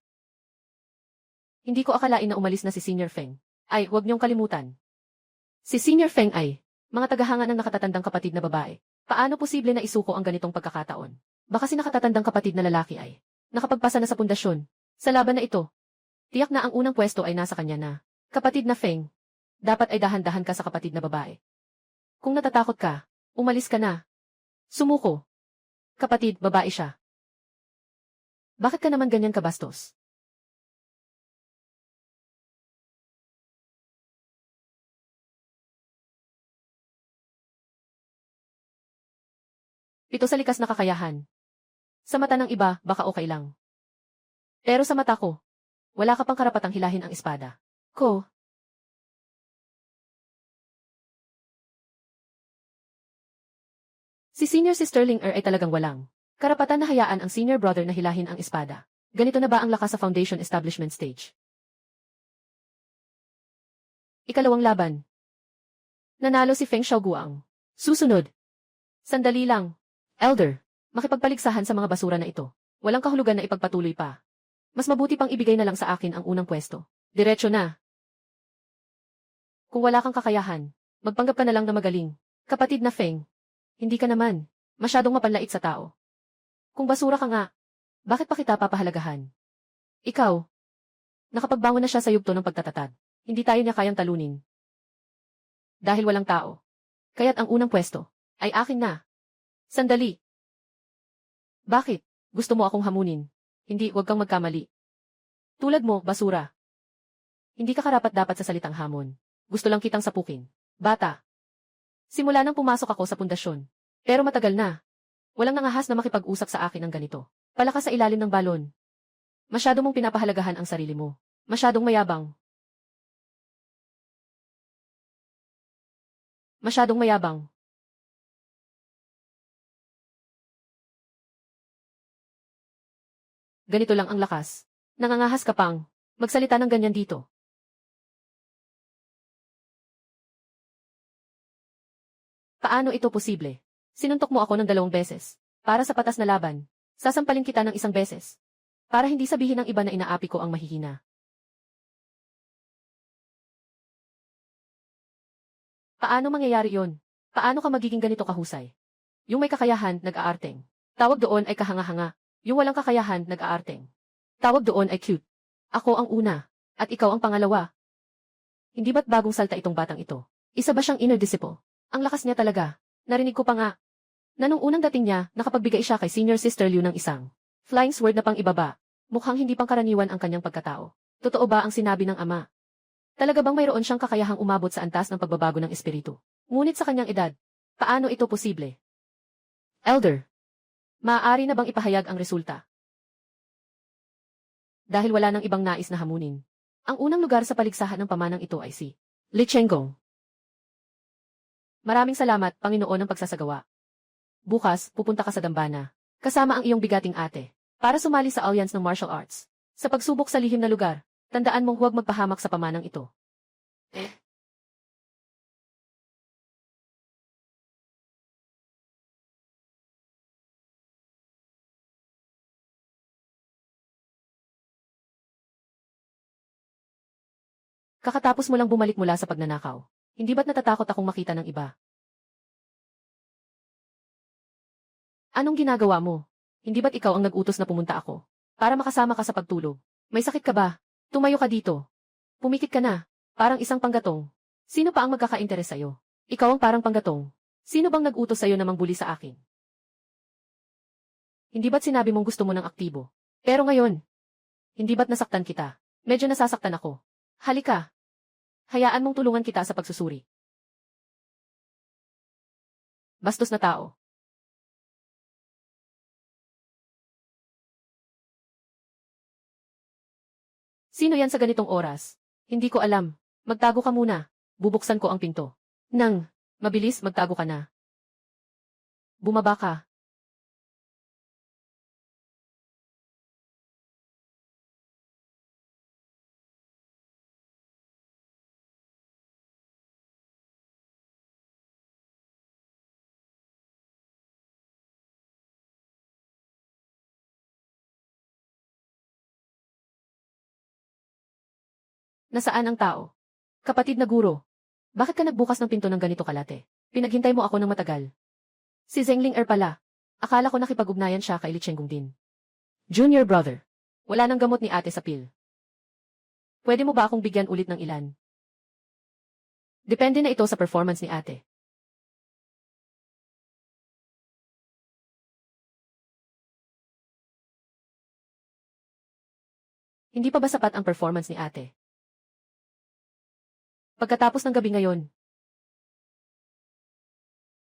Hindi ko akalain na umalis na si Senior Feng. Ay, huwag niyong kalimutan. Si Senior Feng ay mga tagahanga ng nakatatandang kapatid na babae. Paano posible na isuko ang ganitong pagkakataon? Baka si nakatatandang kapatid na lalaki ay nakapagpasa na sa pundasyon. Sa laban na ito, tiyak na ang unang pwesto ay nasa kanya na. Kapatid na Feng, dapat ay dahan-dahan ka sa kapatid na babae. Kung natatakot ka, umalis ka na. Sumuko. Kapatid, babae siya. Bakit ka naman ganyan kabastos? Ito sa likas na kakayahan. Sa mata ng iba, baka okay lang. Pero sa mata ko, wala ka pang karapatang hilahin ang espada ko. Si Senior Sister Ling-er ay talagang walang karapatan na hayaan ang senior brother na hilahin ang espada. Ganito na ba ang lakas sa foundation establishment stage? Ikalawang laban. Nanalo si Feng Xiaoguang. Susunod. Sandali lang. Elder, makipagpaligsahan sa mga basura na ito. Walang kahulugan na ipagpatuloy pa. Mas mabuti pang ibigay na lang sa akin ang unang pwesto. Diretso na. Kung wala kang kakayahan, magpanggap ka na lang na magaling. Kapatid na Feng, hindi ka naman masyadong mapanlait sa tao. Kung basura ka nga, bakit pa kita papahalagahan? Ikaw, nakapagbangon na siya sa yugto ng pagtatatag. Hindi tayo niya kayang talunin. Dahil walang tao. Kaya't ang unang pwesto ay akin na. Sandali. Bakit? Gusto mo akong hamunin? Hindi, huwag kang magkamali. Tulad mo, basura. Hindi ka karapat-dapat sa salitang hamon. Gusto lang kitang sapukin. Bata. Simula nang pumasok ako sa pundasyon. Pero matagal na. Walang nangahas na makipag-usap sa akin ng ganito. Palakas sa ilalim ng balon. Masyado mong pinapahalagahan ang sarili mo. Masyadong mayabang. Masyadong mayabang. Ganito lang ang lakas. Nangangahas ka pang magsalita ng ganyan dito. Paano ito posible? Sinuntok mo ako ng 2 beses. Para sa patas na laban. Sasampalin kita ng 1 beses. Para hindi sabihin ng iba na inaapi ko ang mahihina. Paano mangyayari yon? Paano ka magiging ganito kahusay? Yung may kakayahan, nag-aarteng. Tawag doon ay kahanga-hanga. Yung walang kakayahan, nag-aarteng. Tawag doon ay cute. Ako ang una, at ikaw ang pangalawa. Hindi ba't bagong salta itong batang ito? Isa ba siyang inner disciple? Ang lakas niya talaga. Narinig ko pa nga. Na nung unang dating niya, nakapagbigay siya kay Senior Sister Liu ng isang flying sword na pang ibaba. Mukhang hindi pang karaniwan ang kanyang pagkatao. Totoo ba ang sinabi ng ama? Talaga bang mayroon siyang kakayahang umabot sa antas ng pagbabago ng espiritu? Ngunit sa kanyang edad, paano ito posible? Elder, maaari na bang ipahayag ang resulta? Dahil wala nang ibang nais na hamunin. Ang unang lugar sa paligsahan ng pamanang ito ay si Li Chenggong. Maraming salamat, Panginoon ng pagsasagawa. Bukas, pupunta ka sa dambana. Kasama ang iyong bigating ate. Para sumali sa alliance ng martial arts. Sa pagsubok sa lihim na lugar, tandaan mong huwag magpahamak sa pamanang ito. Kakatapos mo lang bumalik mula sa pagnanakaw. Hindi ba't natatakot akong makita ng iba? Anong ginagawa mo? Hindi ba't ikaw ang nag-utos na pumunta ako? Para makasama ka sa pagtulog. May sakit ka ba? Tumayo ka dito. Pumikit ka na. Parang isang panggatong. Sino pa ang magkaka-interes sa'yo? Ikaw ang parang panggatong. Sino bang nag-utos sa'yo na mangbuli sa akin? Hindi ba't sinabi mong gusto mo ng aktibo? Pero ngayon, hindi ba't nasaktan kita? Medyo nasasaktan ako. Halika. Hayaan mong tulungan kita sa pagsusuri. Bastos na tao. Sino yan sa ganitong oras? Hindi ko alam. Magtago ka muna. Bubuksan ko ang pinto. Nang, mabilis magtago ka na. Bumaba ka. Nasaan ang tao? Kapatid na guro. Bakit ka nagbukas ng pinto ng ganito kalate? Pinaghintay mo ako ng matagal. Si Zhengling pala. Akala ko nakipag-ugnayan siya kay Li Chenggong din. Junior brother. Wala nang gamot ni ate sa pill. Pwede mo ba akong bigyan ulit ng ilan? Depende na ito sa performance ni ate. Hindi pa ba sapat ang performance ni ate? Pagkatapos ng gabi ngayon.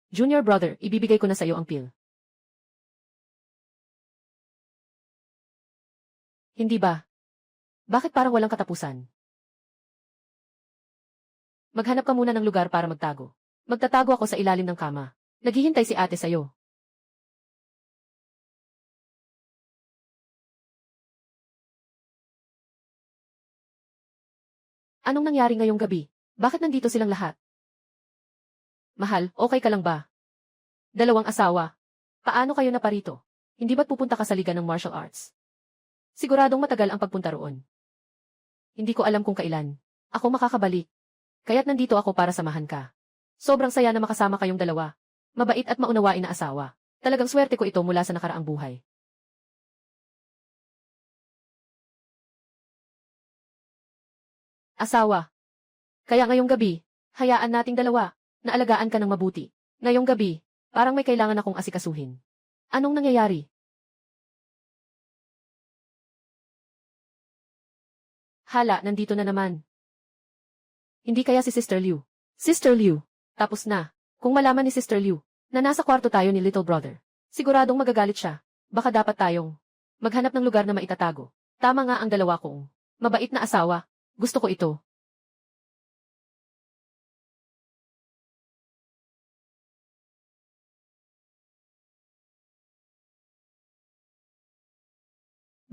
Junior brother, ibibigay ko na sa iyo ang pill. Hindi ba? Bakit parang walang katapusan? Maghanap ka muna ng lugar para magtago. Magtatago ako sa ilalim ng kama. Naghihintay si ate sa'yo. Anong nangyari ngayong gabi? Bakit nandito silang lahat? Mahal, okay ka lang ba? Dalawang asawa. Paano kayo naparito? Hindi ba't pupunta ka sa liga ng martial arts? Siguradong matagal ang pagpunta roon. Hindi ko alam kung kailan. Ako makakabalik. Kaya't nandito ako para samahan ka. Sobrang saya na makasama kayong dalawa. Mabait at maunawain na asawa. Talagang swerte ko ito mula sa nakaraang buhay. Asawa. Kaya ngayong gabi, hayaan nating dalawa, na alagaan ka ng mabuti. Ngayong gabi, parang may kailangan akong asikasuhin. Anong nangyayari? Hala, nandito na naman. Hindi kaya si Sister Liu? Sister Liu, tapos na. Kung malaman ni Sister Liu, na nasa kwarto tayo ni Little Brother, siguradong magagalit siya. Baka dapat tayong maghanap ng lugar na maitatago. Tama nga ang dalawa kong mabait na asawa. Gusto ko ito.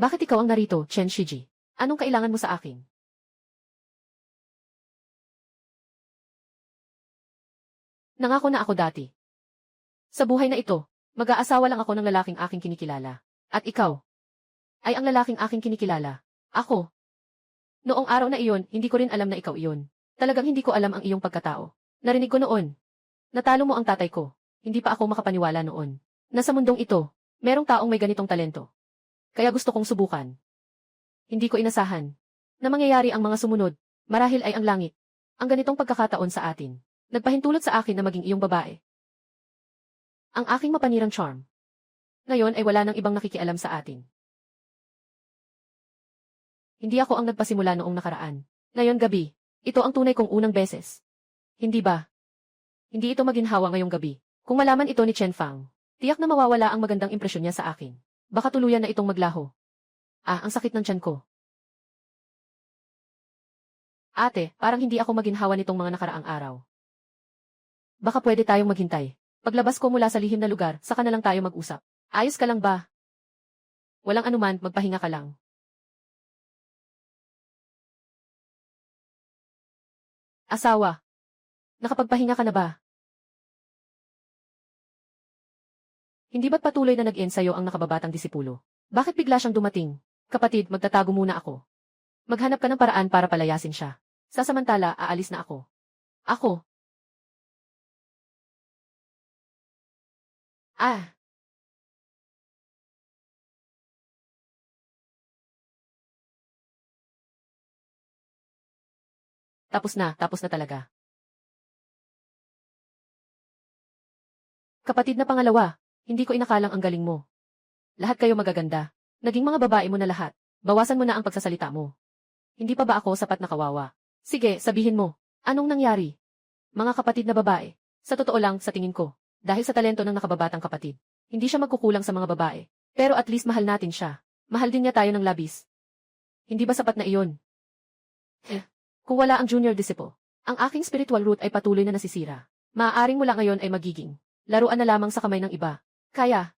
Bakit ikaw ang narito, Chen Shiji? Anong kailangan mo sa akin? Nangako na ako dati. Sa buhay na ito, mag-aasawa lang ako ng lalaking aking kinikilala. At ikaw, ay ang lalaking aking kinikilala. Ako. Noong araw na iyon, hindi ko rin alam na ikaw iyon. Talagang hindi ko alam ang iyong pagkatao. Narinig ko noon. Natalo mo ang tatay ko. Hindi pa ako makapaniwala noon. Na sa mundong ito, merong taong may ganitong talento. Kaya gusto kong subukan. Hindi ko inasahan na mangyayari ang mga sumunod. Marahil ay ang langit. Ang ganitong pagkakataon sa atin. Nagpahintulot sa akin na maging iyong babae. Ang aking mapanirang charm. Ngayon ay wala nang ibang nakikialam sa atin. Hindi ako ang nagpasimula noong nakaraan. Ngayon gabi, ito ang tunay kong unang beses. Hindi ba? Hindi ito maginhawa ngayong gabi. Kung malaman ito ni Chen Fang, tiyak na mawawala ang magandang impresyon niya sa akin. Baka tuluyan na itong maglaho. Ang sakit ng tiyan ko. Ate, parang hindi ako maginhawa nitong mga nakaraang araw. Baka pwede tayong maghintay. Paglabas ko mula sa lihim na lugar, saka na lang tayo mag-usap. Ayos ka lang ba? Walang anuman, magpahinga ka lang. Asawa. Nakapagpahinga ka na ba? Hindi ba't patuloy na nag-ensayo ang nakababatang disipulo? Bakit bigla siyang dumating? Kapatid, magtatago muna ako. Maghanap ka ng paraan para palayasin siya. Sasamantala, aalis na ako. Ako. Ah, tapos na talaga. Kapatid na pangalawa, hindi ko inakalang ang galing mo. Lahat kayo magaganda. Naging mga babae mo na lahat. Bawasan mo na ang pagsasalita mo. Hindi pa ba ako sapat na kawawa? Sige, sabihin mo. Anong nangyari? Mga kapatid na babae. Sa totoo lang, sa tingin ko, dahil sa talento ng nakababatang kapatid, hindi siya magkukulang sa mga babae. Pero at least mahal natin siya. Mahal din niya tayo ng labis. Hindi ba sapat na iyon? Kung wala ang junior disciple, ang aking spiritual root ay patuloy na nasisira. Maaaring mula ngayon ay magiging laruan na lamang sa kamay ng iba. Kaya,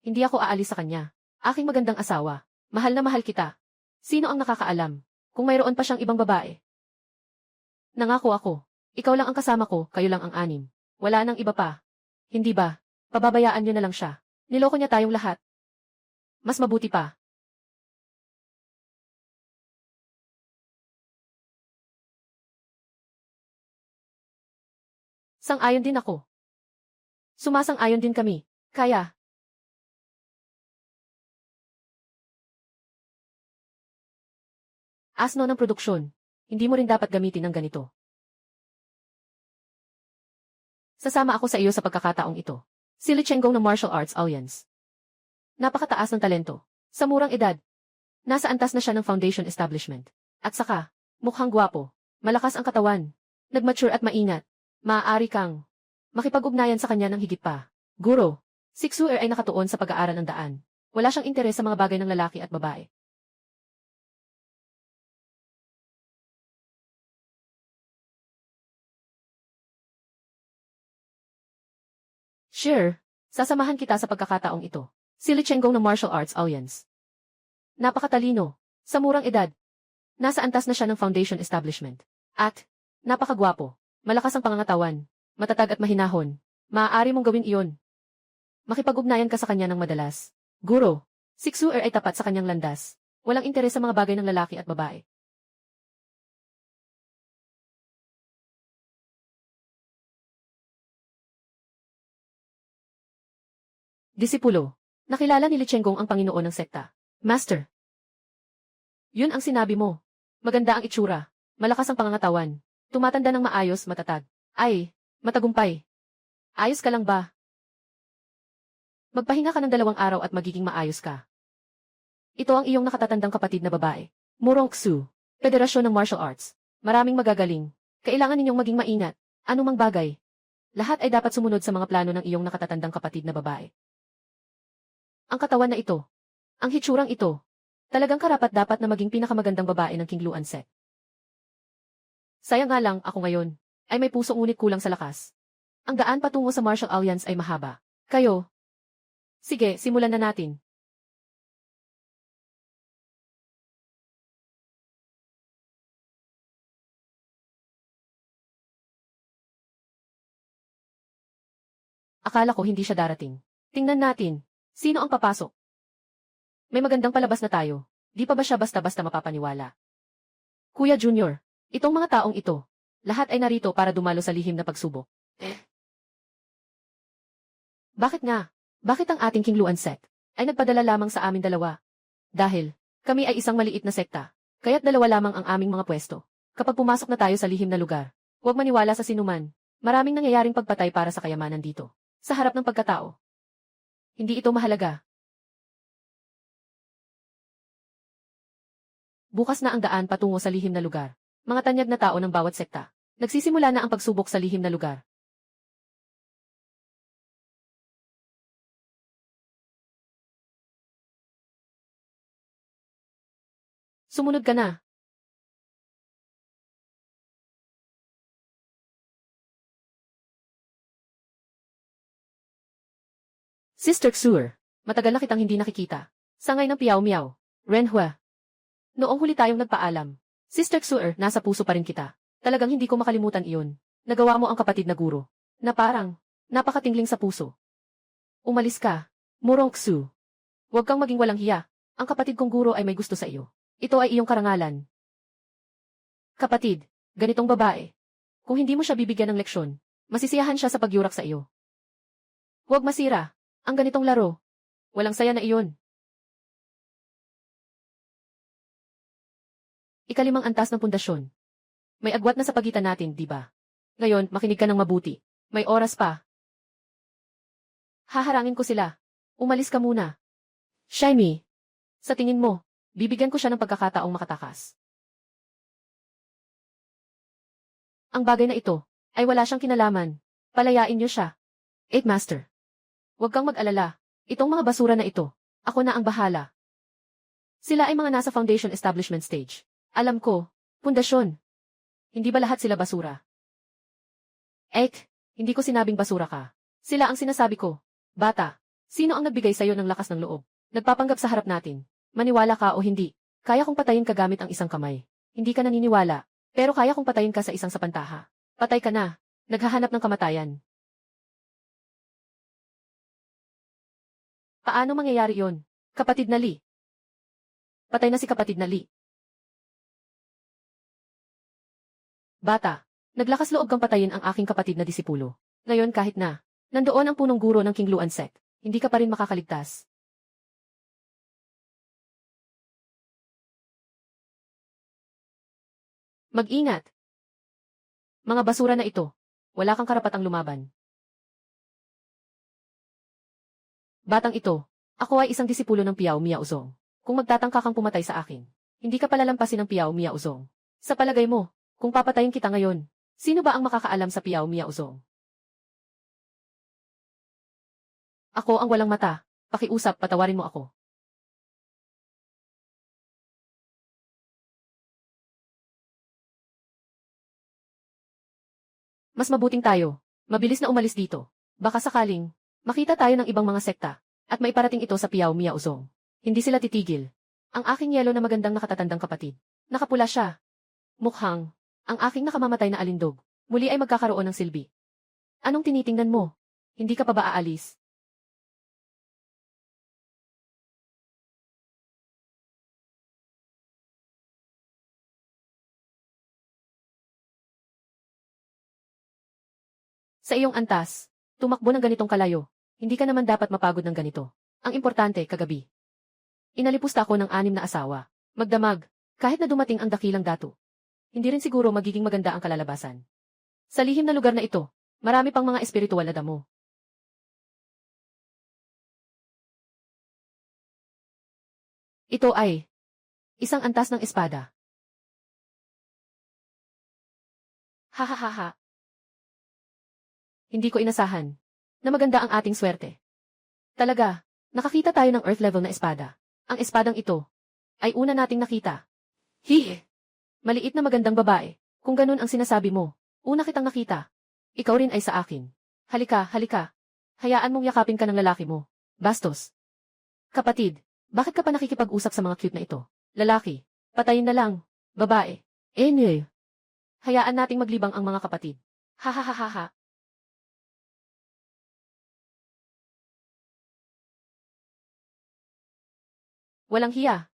hindi ako aalis sa kanya. Aking magandang asawa, mahal na mahal kita. Sino ang nakakaalam kung mayroon pa siyang ibang babae? Nangako ako. Ikaw lang ang kasama ko, kayo lang ang anim. Wala nang iba pa. Hindi ba? Pababayaan niyo na lang siya. Niloko niya tayong lahat. Mas mabuti pa. Sang-ayon din ako. Sumasang-ayon din kami. Kaya. Asno ng produksyon. Hindi mo rin dapat gamitin ng ganito. Sasama ako sa iyo sa pagkakataong ito. Si Li Chenggong ng Martial Arts Alliance. Napakataas ng talento. Sa murang edad. Nasa antas na siya ng foundation establishment. At saka, mukhang gwapo. Malakas ang katawan. Nagmature at maingat. Maaari kang makipag-ugnayan sa kanya ng higit pa. Guro, si Xuer ay nakatuon sa pag-aaral ng daan. Wala siyang interes sa mga bagay ng lalaki at babae. Sure, sasamahan kita sa pagkakataong ito. Si Li Chenggong ng Martial Arts Alliance. Napakatalino. Sa murang edad. Nasa antas na siya ng foundation establishment. At, napakagwapo. Malakas ang pangangatawan. Matatag at mahinahon. Maaari mong gawin iyon. Makipag-ugnayan ka sa kanya ng madalas. Guro, si Xuer ay tapat sa kanyang landas. Walang interes sa mga bagay ng lalaki at babae. Disipulo. Nakilala ni Li Chenggong ang Panginoon ng sekta. Master. Yun ang sinabi mo. Maganda ang itsura. Malakas ang pangangatawan. Tumatanda ng maayos, matatag. Ay, matagumpay. Ayos ka lang ba? Magpahinga ka ng 2 araw at magiging maayos ka. Ito ang iyong nakatatandang kapatid na babae. Murong Xu. Federasyon ng Martial Arts. Maraming magagaling. Kailangan ninyong maging maingat. Anumang bagay. Lahat ay dapat sumunod sa mga plano ng iyong nakatatandang kapatid na babae. Ang katawan na ito. Ang hitsurang ito. Talagang karapat-dapat na maging pinakamagandang babae ng King Luan Sect. Sayang nga lang, ako ngayon, ay may puso ngunit kulang sa lakas. Ang daan patungo sa Martial Alliance ay mahaba. Kayo? Sige, simulan na natin. Akala ko hindi siya darating. Tingnan natin. Sino ang papasok? May magandang palabas na tayo. Di pa ba siya basta-basta mapapaniwala? Kuya Junior, itong mga taong ito, lahat ay narito para dumalo sa lihim na pagsubok. Bakit nga? Bakit ang ating King Luan Sect ay nagpadala lamang sa amin 2? Dahil, kami ay isang maliit na sekta, kaya't 2 lamang ang aming mga pwesto. Kapag pumasok na tayo sa lihim na lugar, huwag maniwala sa sinuman. Maraming nangyayaring pagpatay para sa kayamanan dito. Sa harap ng pagkatao. Hindi ito mahalaga. Bukas na ang daan patungo sa lihim na lugar. Mga tanyag na tao ng bawat sekta. Nagsisimula na ang pagsubok sa lihim na lugar. Sumunod ka na. Sister Xuer, matagal na kitang hindi nakikita. Sangay ng Piao Miao. Renhua. Noong huli tayong nagpaalam. Sister Xuer, nasa puso pa rin kita. Talagang hindi ko makalimutan iyon. Nagawa mo ang kapatid na guro. Na parang, napakatingling sa puso. Umalis ka. Murong Xu. Huwag kang maging walang hiya. Ang kapatid kong guro ay may gusto sa iyo. Ito ay iyong karangalan. Kapatid, ganitong babae. Kung hindi mo siya bibigyan ng leksyon, masisiyahan siya sa pagyurak sa iyo. Huwag masira. Ang ganitong laro. Walang saya na iyon. Ikalimang antas ng pundasyon. May agwat na sa pagitan natin, di ba? Ngayon, makinig ka ng mabuti. May oras pa. Haharangin ko sila. Umalis ka muna. Shiny. Sa tingin mo, bibigyan ko siya ng pagkakataong makatakas. Ang bagay na ito, ay wala siyang kinalaman. Palayain niyo siya. 8 Master. Huwag kang mag-alala. Itong mga basura na ito, ako na ang bahala. Sila ay mga nasa foundation establishment stage. Alam ko, pundasyon. Hindi ba lahat sila basura? Hindi ko sinabing basura ka. Sila ang sinasabi ko. Bata, sino ang nagbigay sa'yo ng lakas ng loob? Nagpapanggap sa harap natin. Maniwala ka o hindi, kaya kong patayin ka gamit ang isang kamay. Hindi ka naniniwala, pero kaya kong patayin ka sa isang sapantaha. Patay ka na. Naghahanap ng kamatayan. Paano mangyayari yon? Kapatid na Li. Patay na si kapatid na Li. Bata, Naglakas loob kang patayin ang aking kapatid na disipulo. Ngayon kahit na, nandoon ang punong guro ng Qingluan sect, hindi ka pa rin makakaligtas. Mag-ingat! Mga basura na ito. Wala kang karapatang lumaban. Batang ito, ako ay isang disipulo ng Piao Miaozong. Kung magtatangka kang pumatay sa akin, hindi ka palalampasin ng Piao Miaozong. Sa palagay mo, kung papatayin kita ngayon, sino ba ang makakaalam sa Piao Miaozong? Ako ang walang mata. Pakiusap, patawarin mo ako. Mas mabuting tayo. Mabilis na umalis dito. Baka sakaling, makita tayo ng ibang mga sekta, at maiparating ito sa Piao Miaozong. Hindi sila titigil. Ang aking yelo na magandang nakatatandang kapatid. Nakapula siya. Mukhang, ang aking nakamamatay na alindog, muli ay magkakaroon ng silbi. Anong tinitingnan mo? Hindi ka pa ba aalis? Sa iyong antas, tumakbo ng ganitong kalayo. Hindi ka naman dapat mapagod ng ganito. Ang importante, kagabi. Inalipusta ako ng 6 na asawa. Magdamag, kahit na dumating ang dakilang dato. Hindi rin siguro magiging maganda ang kalalabasan. Sa lihim na lugar na ito, marami pang mga espiritual na damo. Ito ay isang antas ng espada. Hahaha. Hindi ko inasahan na maganda ang ating swerte. Talaga, nakakita tayo ng earth level na espada. Ang espadang ito ay una nating nakita. Hihi! Maliit na magandang babae. Kung ganun ang sinasabi mo, una kitang nakita. Ikaw rin ay sa akin. Halika, halika. Hayaan mong yakapin ka ng lalaki mo. Bastos. Kapatid, bakit ka pa nakikipag-usap sa mga cute na ito? Lalaki, patayin na lang. Babae. Anyway. Hayaan nating maglibang ang mga kapatid. Hahaha. Walang hiya.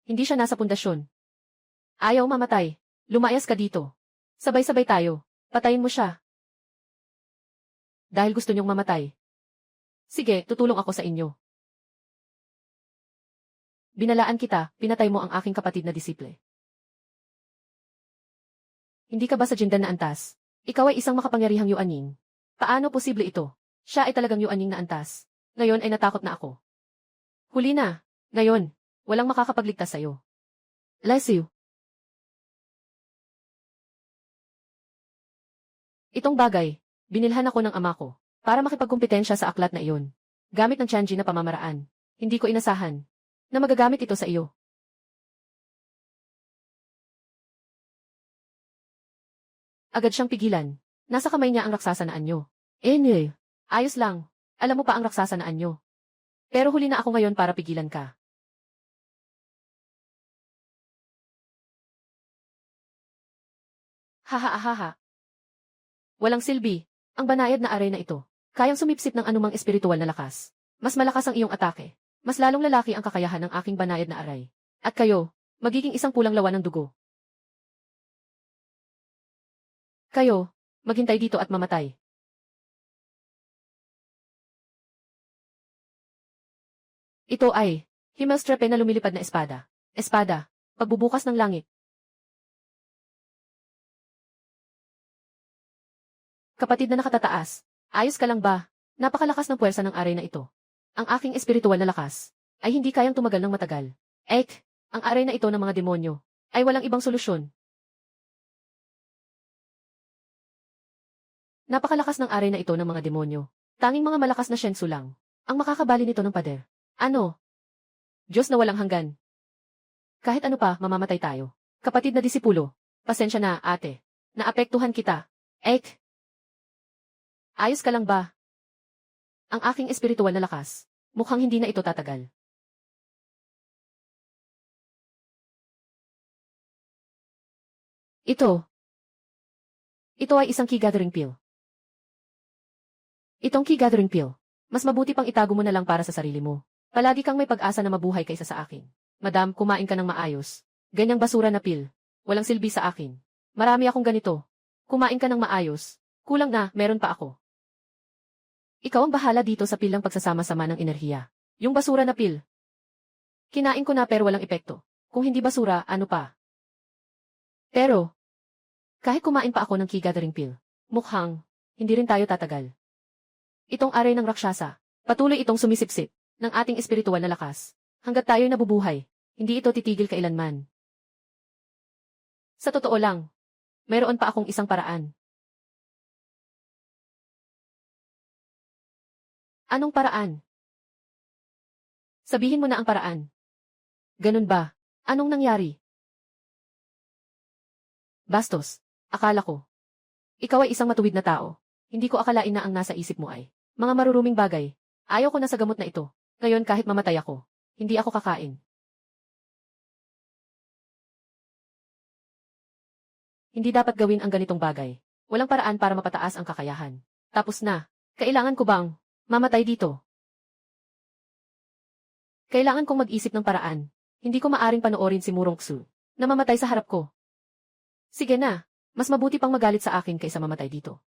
Hindi siya nasa pundasyon. Ayaw mamatay. Lumayas ka dito. Sabay-sabay tayo. Patayin mo siya. Dahil gusto niyong mamatay. Sige, tutulong ako sa inyo. Binalaan kita, pinatay mo ang aking kapatid na disiple. Hindi ka ba sa Jindan na antas? Ikaw ay isang makapangyarihang Yuaning. Paano posible ito? Siya ay talagang Yuaning na antas. Ngayon ay natakot na ako. Huli na. Ngayon, walang makakapagligtas sa'yo. Bless you. Itong bagay, binilhan ako ng ama ko, para makipagkumpetensya sa aklat na iyon. Gamit ng Tianjin na pamamaraan. Hindi ko inasahan na magagamit ito sa iyo. Agad siyang pigilan. Nasa kamay niya ang raksasa na anyo. Anyway, ayos lang. Alam mo pa ang raksasa na anyo. Pero huli na ako ngayon para pigilan ka. Hahaha. Walang silbi. Ang banayad na aray na ito. Kayang sumipsip ng anumang espiritual na lakas. Mas malakas ang iyong atake. Mas lalong lalaki ang kakayahan ng aking banayad na aray. At kayo, magiging isang pulang lawan ng dugo. Kayo, maghintay dito at mamatay. Ito ay Himmelstreppe na lumilipad na espada. Espada, pagbubukas ng langit. Kapatid na nakatataas, ayos ka lang ba? Napakalakas ng puwersa ng aray na ito. Ang aking espiritual na lakas ay hindi kayang tumagal ng matagal. Ang aray na ito ng mga demonyo ay walang ibang solusyon. Napakalakas ng aray na ito ng mga demonyo. Tanging mga malakas na shensu lang ang makakabali nito ng pader. Ano? Diyos na walang hanggan. Kahit ano pa, mamamatay tayo. Kapatid na disipulo, pasensya na, ate. Naapektuhan kita. Ayos ka lang ba? Ang aking espiritual na lakas, mukhang hindi na ito tatagal. Ito ay isang key gathering pill. Itong key gathering pill, mas mabuti pang itago mo na lang para sa sarili mo. Palagi kang may pag-asa na mabuhay kaysa sa akin. Madam, kumain ka ng maayos. Ganyang basura na pil. Walang silbi sa akin. Marami akong ganito. Kumain ka ng maayos. Kulang na, meron pa ako. Ikaw ang bahala dito sa pilang pagsasama-sama ng enerhiya. Yung basura na pil. Kinain ko na pero walang epekto. Kung hindi basura, ano pa? Pero, kahit kumain pa ako ng key gathering pill, mukhang, hindi rin tayo tatagal. Itong aray ng Rakshasa, patuloy itong sumisipsip ng ating espiritual na lakas. Hanggat tayo'y nabubuhay, hindi ito titigil kailanman. Sa totoo lang, mayroon pa akong isang paraan. Anong paraan? Sabihin mo na ang paraan. Ganun ba? Anong nangyari? Bastos, akala ko. Ikaw ay isang matuwid na tao. Hindi ko akalain na ang nasa isip mo ay mga maruruming bagay. Ayaw ko na sa gamot na ito. Ngayon kahit mamatay ako, hindi ako kakain. Hindi dapat gawin ang ganitong bagay. Walang paraan para mapataas ang kakayahan. Tapos na. Kailangan ko bang mamatay dito? Kailangan kong mag-isip ng paraan. Hindi ko maaring panoorin si Murong Xu na mamatay sa harap ko. Sige na. Mas mabuti pang magalit sa akin kaysa mamatay dito.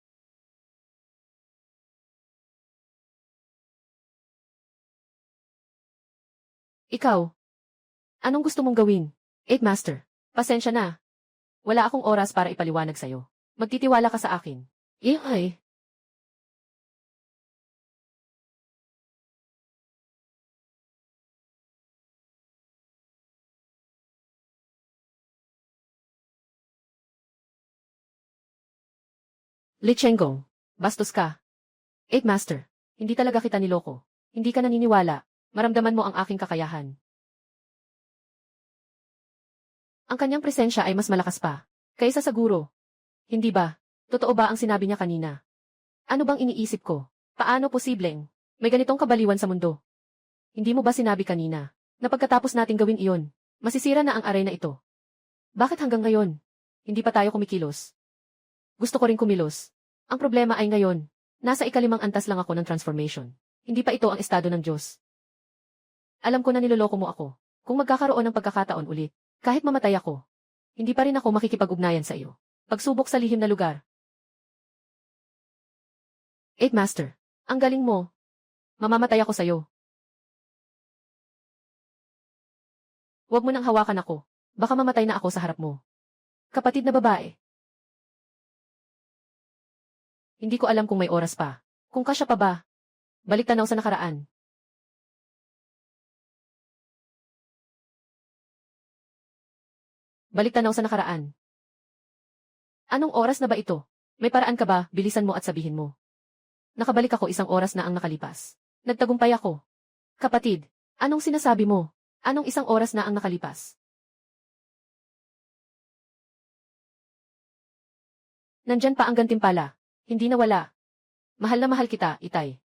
Ikaw. Anong gusto mong gawin? Eight Master. Pasensya na. Wala akong oras para ipaliwanag sa'yo. Magtitiwala ka sa akin. Ay. Li Chenggong. Bastos ka. Eight Master. Hindi talaga kita niloko. Hindi ka naniniwala. Maramdaman mo ang aking kakayahan. Ang kanyang presensya ay mas malakas pa kaysa sa guro. Hindi ba? Totoo ba ang sinabi niya kanina? Ano bang iniisip ko? Paano posibleng may ganitong kabaliwan sa mundo? Hindi mo ba sinabi kanina na pagkatapos nating gawin iyon, masisira na ang arena ito? Bakit hanggang ngayon? Hindi pa tayo kumikilos. Gusto ko rin kumilos. Ang problema ay ngayon, nasa ikalimang antas lang ako ng transformation. Hindi pa ito ang estado ng Diyos. Alam ko na niloloko mo ako. Kung magkakaroon ng pagkakataon ulit, kahit mamatay ako, hindi pa rin ako makikipag-ugnayan sa iyo. Pagsubok sa lihim na lugar. Eight Master, ang galing mo. Mamamatay ako sa iyo. Huwag mo nang hawakan ako. Baka mamatay na ako sa harap mo. Kapatid na babae. Hindi ko alam kung may oras pa. Kung kasya pa ba. Balik tanaw sa nakaraan. Balik tanaw sa nakaraan. Anong oras na ba ito? May paraan ka ba? Bilisan mo at sabihin mo. Nakabalik ako 1 oras na ang nakalipas. Nagtagumpay ako. Kapatid, anong sinasabi mo? Anong 1 oras na ang nakalipas? Nandyan pa ang gantimpala. Hindi nawala. Mahal na mahal kita, Itay.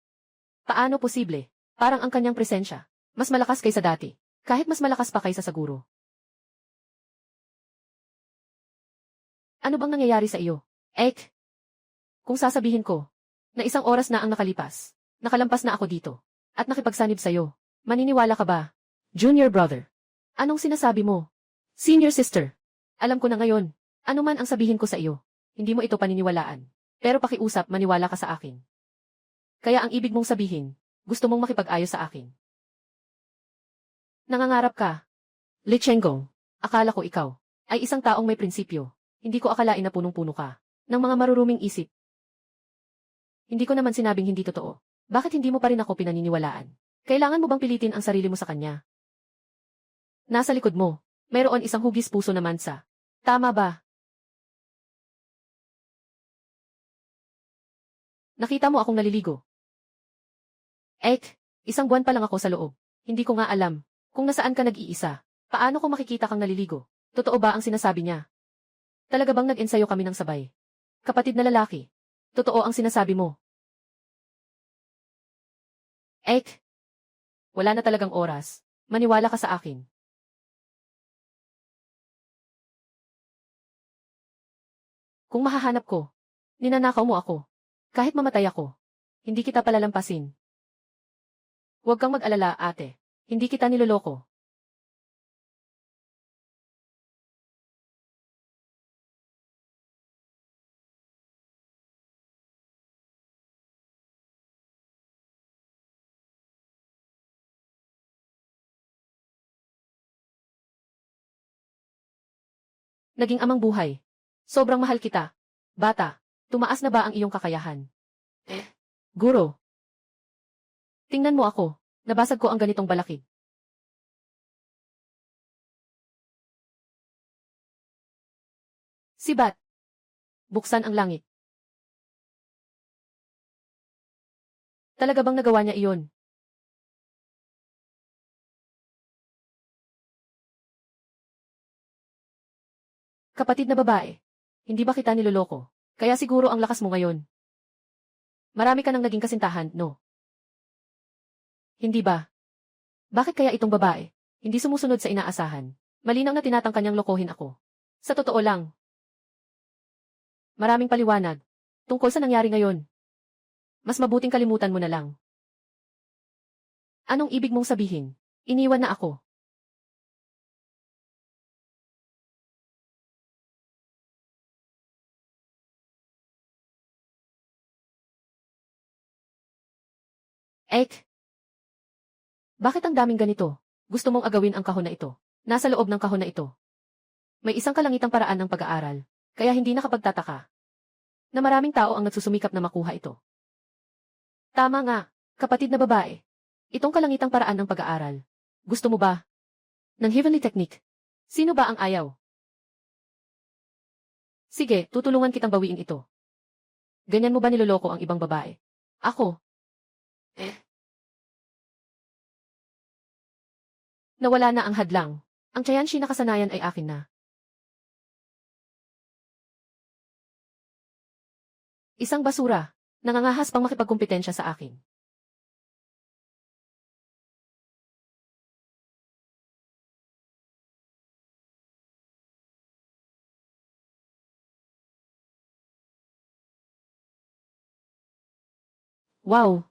Paano posible? Parang ang kanyang presensya. Mas malakas kaysa dati. Kahit mas malakas pa kaysa sa guro. Ano bang nangyayari sa iyo? Ek? Kung sasabihin ko, na 1 oras na ang nakalipas, nakalampas na ako dito, at nakipagsanib sa iyo, maniniwala ka ba? Junior brother. Anong sinasabi mo? Senior sister. Alam ko na ngayon, ano man ang sabihin ko sa iyo, hindi mo ito paniniwalaan. Pero pakiusap, maniwala ka sa akin. Kaya ang ibig mong sabihin, gusto mong makipag-ayos sa akin. Nangangarap ka. Li Chenggong, akala ko ikaw ay isang taong may prinsipyo. Hindi ko akalain na punong-puno ka ng mga maruruming isip. Hindi ko naman sinabing hindi totoo. Bakit hindi mo pa rin ako pinaniniwalaan? Kailangan mo bang pilitin ang sarili mo sa kanya? Nasa likod mo, mayroon isang hugis puso na mansa. Tama ba? Nakita mo akong naliligo. Ek, 1 buwan pa lang ako sa loob. Hindi ko nga alam kung nasaan ka nag-iisa. Paano ko makikita kang naliligo? Totoo ba ang sinasabi niya? Talaga bang nag-ensayo kami ng sabay? Kapatid na lalaki. Totoo ang sinasabi mo. Ek, wala na talagang oras. Maniwala ka sa akin. Kung mahahanap ko, ninanakaw mo ako. Kahit mamatay ako, hindi kita palalampasin. Huwag kang mag-alala, ate. Hindi kita niloloko. Naging amang buhay. Sobrang mahal kita. Bata, tumaas na ba ang iyong kakayahan? Guro. Tingnan mo ako. Nabasag ko ang ganitong balakid. Sibat. Buksan ang langit. Talaga bang nagawa niya iyon? Kapatid na babae. Hindi ba kita niloloko? Kaya siguro ang lakas mo ngayon. Marami ka nang naging kasintahan, no? Hindi ba? Bakit kaya itong babae? Hindi sumusunod sa inaasahan. Malinaw na tinatangka niyang lokohin ako. Sa totoo lang. Maraming paliwanag. Tungkol sa nangyari ngayon. Mas mabuting kalimutan mo na lang. Anong ibig mong sabihin? Iniwan na ako. Ek. Bakit ang daming ganito? Gusto mong agawin ang kahon na ito. Nasa loob ng kahon na ito. May isang kalangitang paraan ng pag-aaral, kaya hindi nakapagtataka na maraming tao ang nagsusumikap na makuha ito. Tama nga, kapatid na babae. Itong kalangitang paraan ng pag-aaral. Gusto mo ba? Ng heavenly technique. Sino ba ang ayaw? Sige, tutulungan kitang bawiin ito. Ganyan mo ba niloloko ang ibang babae? Ako. Nawala na ang hadlang. Ang Tianxi na kasanayan ay akin na. Isang basura. Nangangahas pang makipagkumpetensya sa akin. Wow!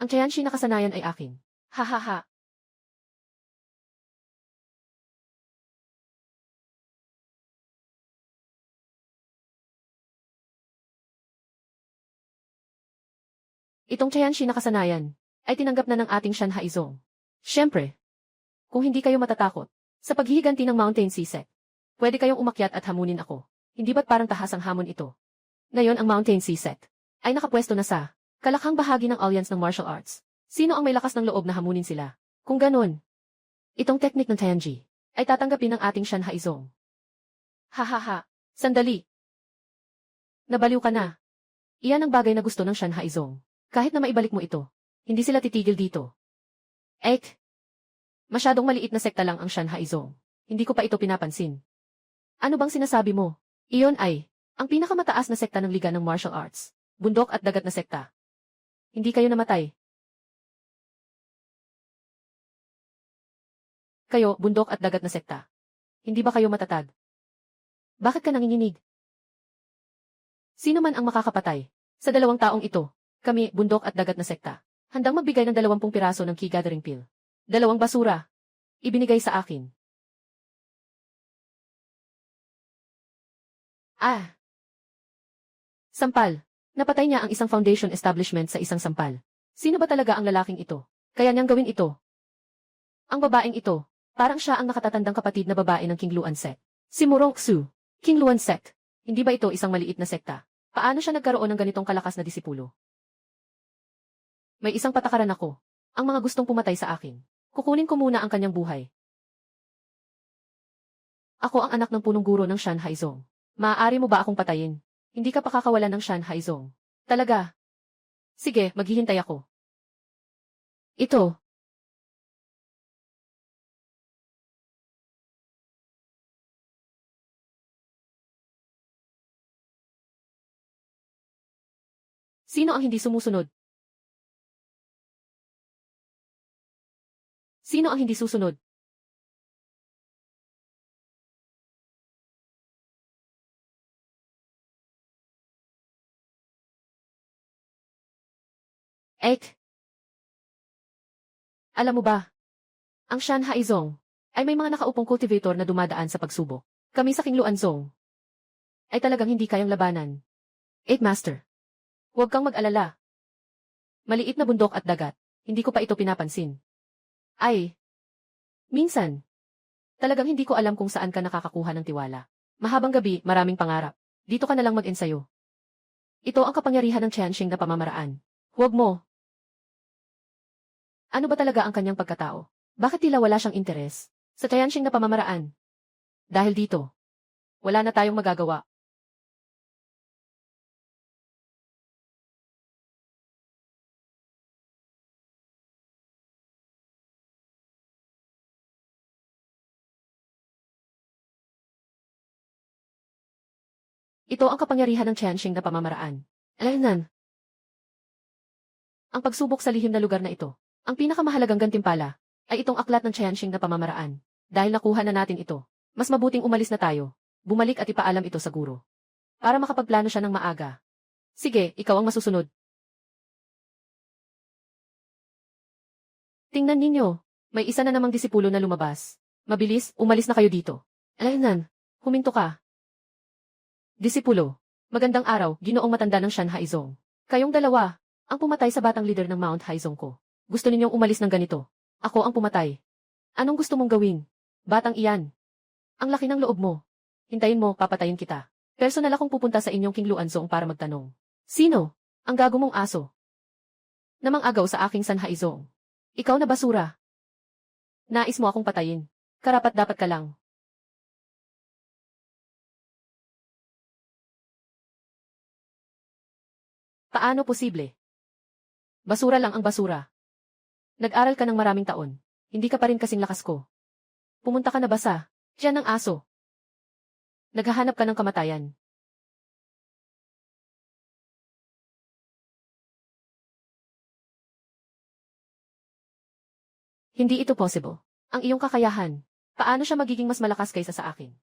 Ang Tianxi na kasanayan ay akin. Ha ha ha. Itong Tianxi na kasanayan ay tinanggap na ng ating Shan Haizong. Siyempre, kung hindi kayo matatakot sa paghihiganti ng Mountain Sea, pwede kayong umakyat at hamunin ako. Hindi ba't parang tahasang hamon ito? Ngayon ang Mountain Sea ay nakapwesto na sa kalakhang bahagi ng Alliance ng Martial Arts. Sino ang may lakas ng loob na hamunin sila? Kung ganun, itong technique ng Tianji ay tatanggapin ng ating Shan Haizong. Ha ha ha, sandali. Nabaliw ka na. Iyan ang bagay na gusto ng Shan Haizong. Kahit na maibalik mo ito, hindi sila titigil dito. Ek, masyadong maliit na sekta lang ang Shan Haizong. Hindi ko pa ito pinapansin. Ano bang sinasabi mo? Iyon ay ang pinakamataas na sekta ng Liga ng Martial Arts. Bundok at dagat na sekta. Hindi kayo namatay. Kayo, bundok at dagat na sekta. Hindi ba kayo matatag? Bakit ka nanginginig? Sino man ang makakapatay sa 2 taong ito? Kami, bundok at dagat na sekta. Handang magbigay ng 20 piraso ng key gathering pill. 2 basura. Ibinigay sa akin. Ah. Sampal. Napatay niya ang isang foundation establishment sa isang sampal. Sino ba talaga ang lalaking ito? Kaya niyang gawin ito. Ang babaeng ito, parang siya ang nakatatandang kapatid na babae ng King Luan sect. Si Murong Xu. King Luan sect. Hindi ba ito isang maliit na sekta? Paano siya nagkaroon ng ganitong kalakas na disipulo? May isang patakaran ako. Ang mga gustong pumatay sa akin. Kukunin ko muna ang kanyang buhay. Ako ang anak ng punong guro ng Shan Haizong. Maaari mo ba akong patayin? Hindi ka pakakawalan ng Shan Haizong. Talaga? Sige, maghihintay ako. Ito. Sino ang hindi sumusunod? Sino ang hindi susunod? Ek. Alam mo ba? Ang Shan Haizong ay may mga nakaupong cultivator na dumadaan sa pagsubok. Kami sa King Luanzong ay talagang hindi kayang labanan. 8 Master. Huwag kang mag-alala. Maliit na bundok at dagat. Hindi ko pa ito pinapansin. Ay. Minsan. Talagang hindi ko alam kung saan ka nakakakuha ng tiwala. Mahabang gabi, maraming pangarap. Dito ka na lang mag-ensayo. Ito ang kapangyarihan ng Tianxing na pamamaraan. Huwag mo. Ano ba talaga ang kanyang pagkatao? Bakit tila wala siyang interes sa Tianxing na pamamaraan? Dahil dito, wala na tayong magagawa. Ito ang kapangyarihan ng Tianxing na pamamaraan. Alaynan, ang pagsubok sa lihim na lugar na ito. Ang pinakamahalagang gantimpala ay itong aklat ng Tianxing na pamamaraan. Dahil nakuha na natin ito, mas mabuting umalis na tayo. Bumalik at ipaalam ito sa guro. Para makapagplano siya ng maaga. Sige, ikaw ang masusunod. Tingnan ninyo, may isa na namang disipulo na lumabas. Mabilis, umalis na kayo dito. Alaynan, huminto ka. Disipulo, magandang araw, ginoong matanda ng Shan Haizong. Kayong dalawa, ang pumatay sa batang leader ng Mount Haizong ko. Gusto ninyong umalis ng ganito. Ako ang pumatay. Anong gusto mong gawin? Batang iyan. Ang laki ng loob mo. Hintayin mo, papatayin kita. Personal akong pupunta sa inyong King Luanzong para magtanong. Sino? Ang gago mong aso. Namang agaw sa aking San Haizong. Ikaw na basura. Nais mo akong patayin. Karapat dapat ka lang. Paano posible? Basura lang ang basura. Nag-aral ka ng maraming taon. Hindi ka pa rin kasing lakas ko. Pumunta ka na ba sa tiyan ng aso? Naghahanap ka ng kamatayan. Hindi ito possible. Ang iyong kakayahan. Paano siya magiging mas malakas kaysa sa akin?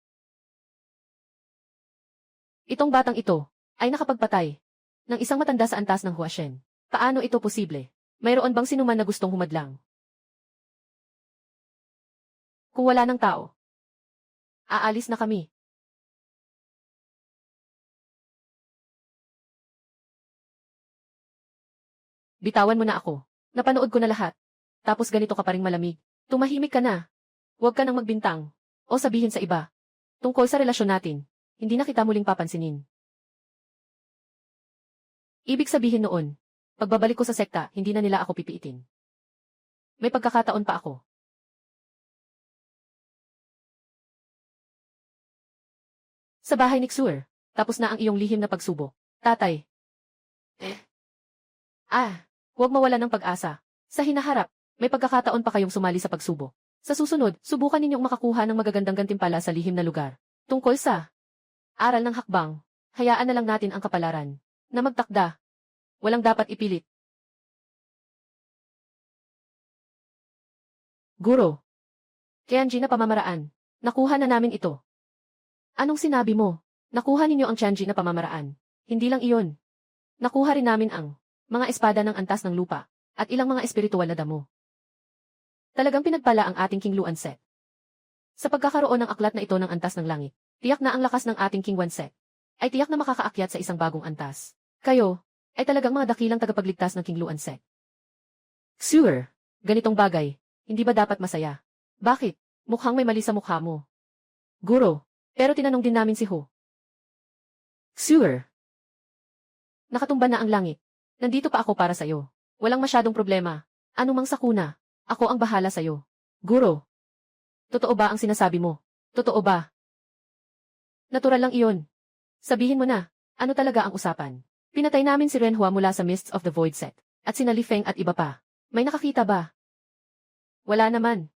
Itong batang ito ay nakapagpatay ng isang matanda sa antas ng Huashen. Paano ito posible? Mayroon bang sinuman na gustong humadlang? Kung wala ng tao, aalis na kami. Bitawan mo na ako. Napanood ko na lahat. Tapos ganito ka pa ring malamig. Tumahimik ka na. Huwag ka nang magbintang. O sabihin sa iba. Tungkol sa relasyon natin. Hindi na kita muling papansinin. Ibig sabihin noon, pagbabalik ko sa sekta, hindi na nila ako pipiitin. May pagkakataon pa ako. Sa bahay ni Xuer, tapos na ang iyong lihim na pagsubok. Tatay. Huwag mawala ng pag-asa. Sa hinaharap, may pagkakataon pa kayong sumali sa pagsubok. Sa susunod, subukan ninyong makakuha ng magagandang gantimpala sa lihim na lugar. Tungkol sa aral ng hakbang, hayaan na lang natin ang kapalaran na magtakda. Walang dapat ipilit. Guro. Tianji na pamamaraan. Nakuha na namin ito. Anong sinabi mo? Nakuha ninyo ang Tianji na pamamaraan. Hindi lang iyon. Nakuha rin namin ang mga espada ng antas ng lupa at ilang mga espiritual na damo. Talagang pinagpala ang ating King Luanset. Sa pagkakaroon ng aklat na ito ng antas ng langit, tiyak na ang lakas ng ating King Wanset ay tiyak na makakaakyat sa isang bagong antas. Kayo ay talagang mga dakilang tagapagligtas ng King Luanset. Xuer, ganitong bagay, hindi ba dapat masaya? Bakit? Mukhang may mali sa mukha mo. Guro, pero tinanong din namin si Ho. Xuer, nakatumba na ang langit. Nandito pa ako para sa'yo. Walang masyadong problema. Ano mang sakuna, ako ang bahala sa'yo. Guro, totoo ba ang sinasabi mo? Totoo ba? Natural lang iyon. Sabihin mo na, ano talaga ang usapan? Pinatay namin si Renhua mula sa Mists of the Void set, at sina Li Feng at iba pa. May nakakita ba? Wala naman.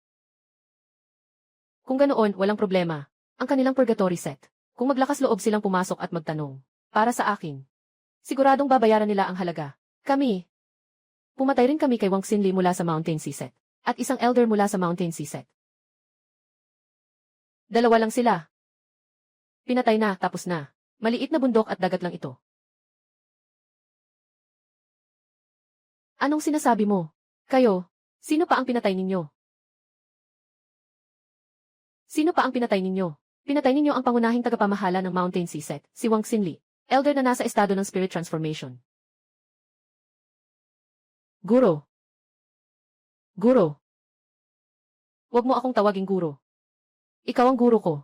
Kung ganoon, walang problema. Ang kanilang purgatory set. Kung maglakas loob silang pumasok at magtanong. Para sa akin. Siguradong babayaran nila ang halaga. Kami. Pumatay rin kami kay Wang Xinli mula sa Mountain Sea set. At isang elder mula sa Mountain Sea set. Dalawa lang sila. Pinatay na, tapos na. Maliit na bundok at dagat lang ito. Anong sinasabi mo? Kayo, sino pa ang pinatay ninyo? Sino pa ang pinatay ninyo? Pinatay ninyo ang pangunahing tagapamahala ng Mountain Sea set, si Wang Xinli, elder na nasa estado ng spirit transformation. Guro. Guro. Huwag mo akong tawaging guro. Ikaw ang guro ko.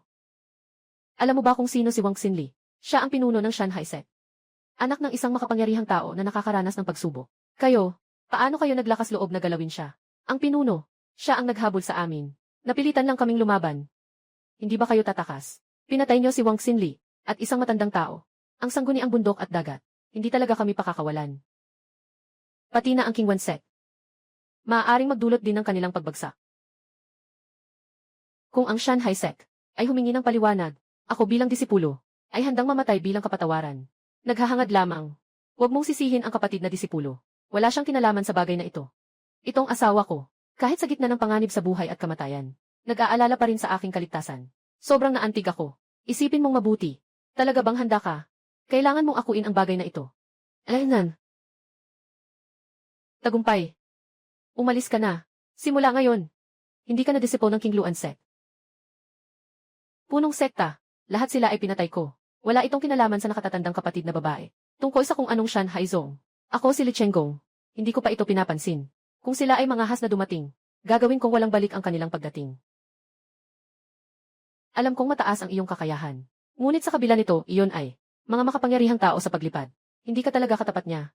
Alam mo ba kung sino si Wang Xinli? Siya ang pinuno ng Shanghai sect. Anak ng isang makapangyarihang tao na nakakaranas ng pagsubok. Kayo, paano kayo naglakas loob na galawin siya? Ang pinuno, siya ang naghabol sa amin. Napilitan lang kaming lumaban. Hindi ba kayo tatakas? Pinatay niyo si Wang Xinli, at isang matandang tao. Ang sangguniang bundok at dagat. Hindi talaga kami pakakawalan. Pati na ang King Wan sect. Maaaring magdulot din ng kanilang pagbagsak. Kung ang Shanghai sect ay humingi ng paliwanag, ako bilang disipulo, ay handang mamatay bilang kapatawaran. Naghahangad lamang. Huwag mong sisihin ang kapatid na disipulo. Wala siyang kinalaman sa bagay na ito. Itong asawa ko, kahit sa gitna ng panganib sa buhay at kamatayan, nag-aalala pa rin sa aking kaligtasan. Sobrang naantig ako. Isipin mong mabuti. Talaga bang handa ka? Kailangan mong akuin ang bagay na ito. Alaynan. Tagumpay. Umalis ka na. Simula ngayon. Hindi ka na disipo ng King Luan sect. Punong sekta. Lahat sila ay pinatay ko. Wala itong kinalaman sa nakatatandang kapatid na babae. Tungkol sa kung anong Shanghai Zong. Ako si Li Chenggong. Hindi ko pa ito pinapansin. Kung sila ay mangahas na dumating, gagawin kong walang balik ang kanilang pagdating. Alam kong mataas ang iyong kakayahan. Ngunit sa kabila nito, iyon ay mga makapangyarihang tao sa paglipad. Hindi ka talaga katapat niya.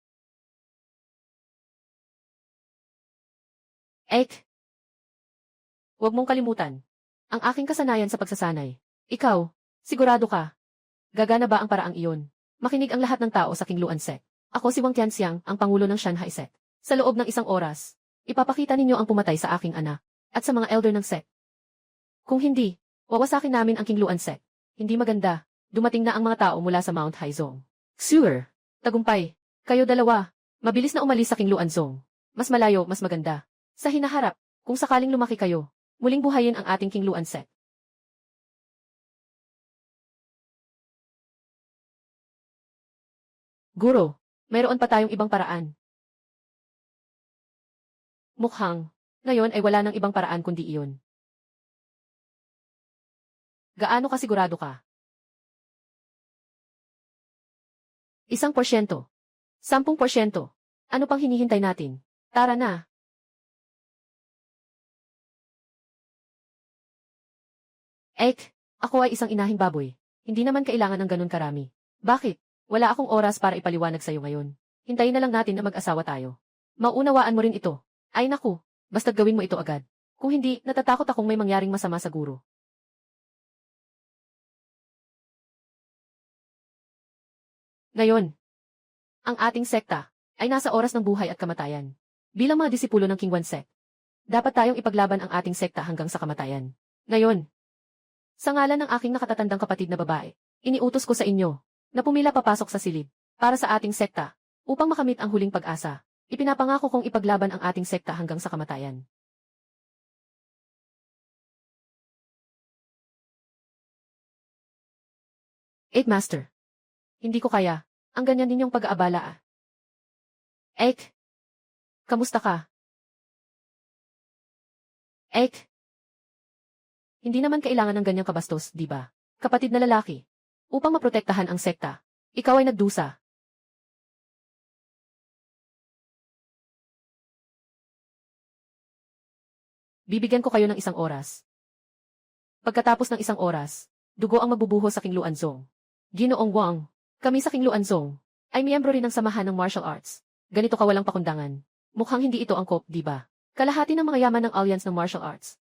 Ek! Huwag mong kalimutan. Ang aking kasanayan sa pagsasanay. Ikaw, sigurado ka. Gagana ba ang paraang iyon? Makinig ang lahat ng tao sa King Luan sect. Ako si Wang Tianxiang, ang pangulo ng Shanghai sect. Sa loob ng isang oras, ipapakita ninyo ang pumatay sa aking anak at sa mga elder ng sect. Kung hindi, wawasakin namin ang King Luan sect. Hindi maganda. Dumating na ang mga tao mula sa Mount Haizong. Xur! Tagumpay. Kayo dalawa. Mabilis na umalis sa King Luan Zong. Mas malayo, mas maganda. Sa hinaharap, kung sakaling lumaki kayo, muling buhayin ang ating King Luan sect. Guro, mayroon pa tayong ibang paraan. Mukhang, ngayon ay wala nang ibang paraan kundi iyon. Gaano kasigurado ka? 1%. 10%. Ano pang hinihintay natin? Tara na. Ek, ako ay isang inahing baboy. Hindi naman kailangan ng ganun karami. Bakit? Wala akong oras para ipaliwanag sa'yo ngayon. Hintayin na lang natin na mag-asawa tayo. Maunawaan mo rin ito. Ay naku, basta't gawin mo ito agad. Kung hindi, natatakot akong may mangyaring masama sa guro. Ngayon, ang ating sekta ay nasa oras ng buhay at kamatayan. Bilang mga disipulo ng King Wan sect, dapat tayong ipaglaban ang ating sekta hanggang sa kamatayan. Ngayon, sa ngalan ng aking nakatatandang kapatid na babae, iniutos ko sa inyo na pumila papasok sa silid para sa ating sekta upang makamit ang huling pag-asa. Ipinapangako kong ipaglaban ang ating sekta hanggang sa kamatayan. Eight Master. Hindi ko kaya. Ang ganyan ninyong pag-aabala ah. Ek. Kamusta ka? Ek. Hindi naman kailangan ng ganyang kabastos, di ba? Kapatid na lalaki. Upang maprotektahan ang sekta. Ikaw ay nagdusa. Bibigyan ko kayo ng 1 oras. Pagkatapos ng 1 oras, dugo ang magbubuhos sa King Luan Zong. Ginoong Wang, kami sa King Luan Zong ay miyembro rin ng samahan ng martial arts. Ganito kawalang pakundangan. Mukhang hindi ito angkop, di ba? Kalahati ng mga yaman ng alliance ng martial arts.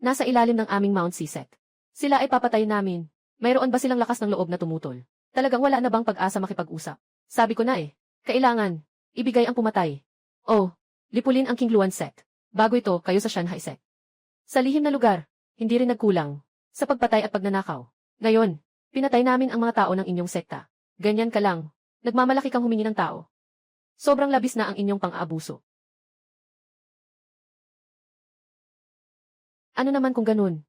Nasa ilalim ng aming Mount Sisek. Sila ay papatayin namin. Mayroon ba silang lakas ng loob na tumutol? Talagang wala na bang pag-asa makipag-usap? Sabi ko na eh. Kailangan. Ibigay ang pumatay. Oh, lipulin ang King Luan sect. Bago ito, kayo sa Shanghai sect. Sa lihim na lugar, hindi rin nagkulang. Sa pagpatay at pagnanakaw. Ngayon, pinatay namin ang mga tao ng inyong sekta. Ganyan ka lang. Nagmamalaki kang humingi ng tao. Sobrang labis na ang inyong pang-aabuso. Ano naman kung ganun?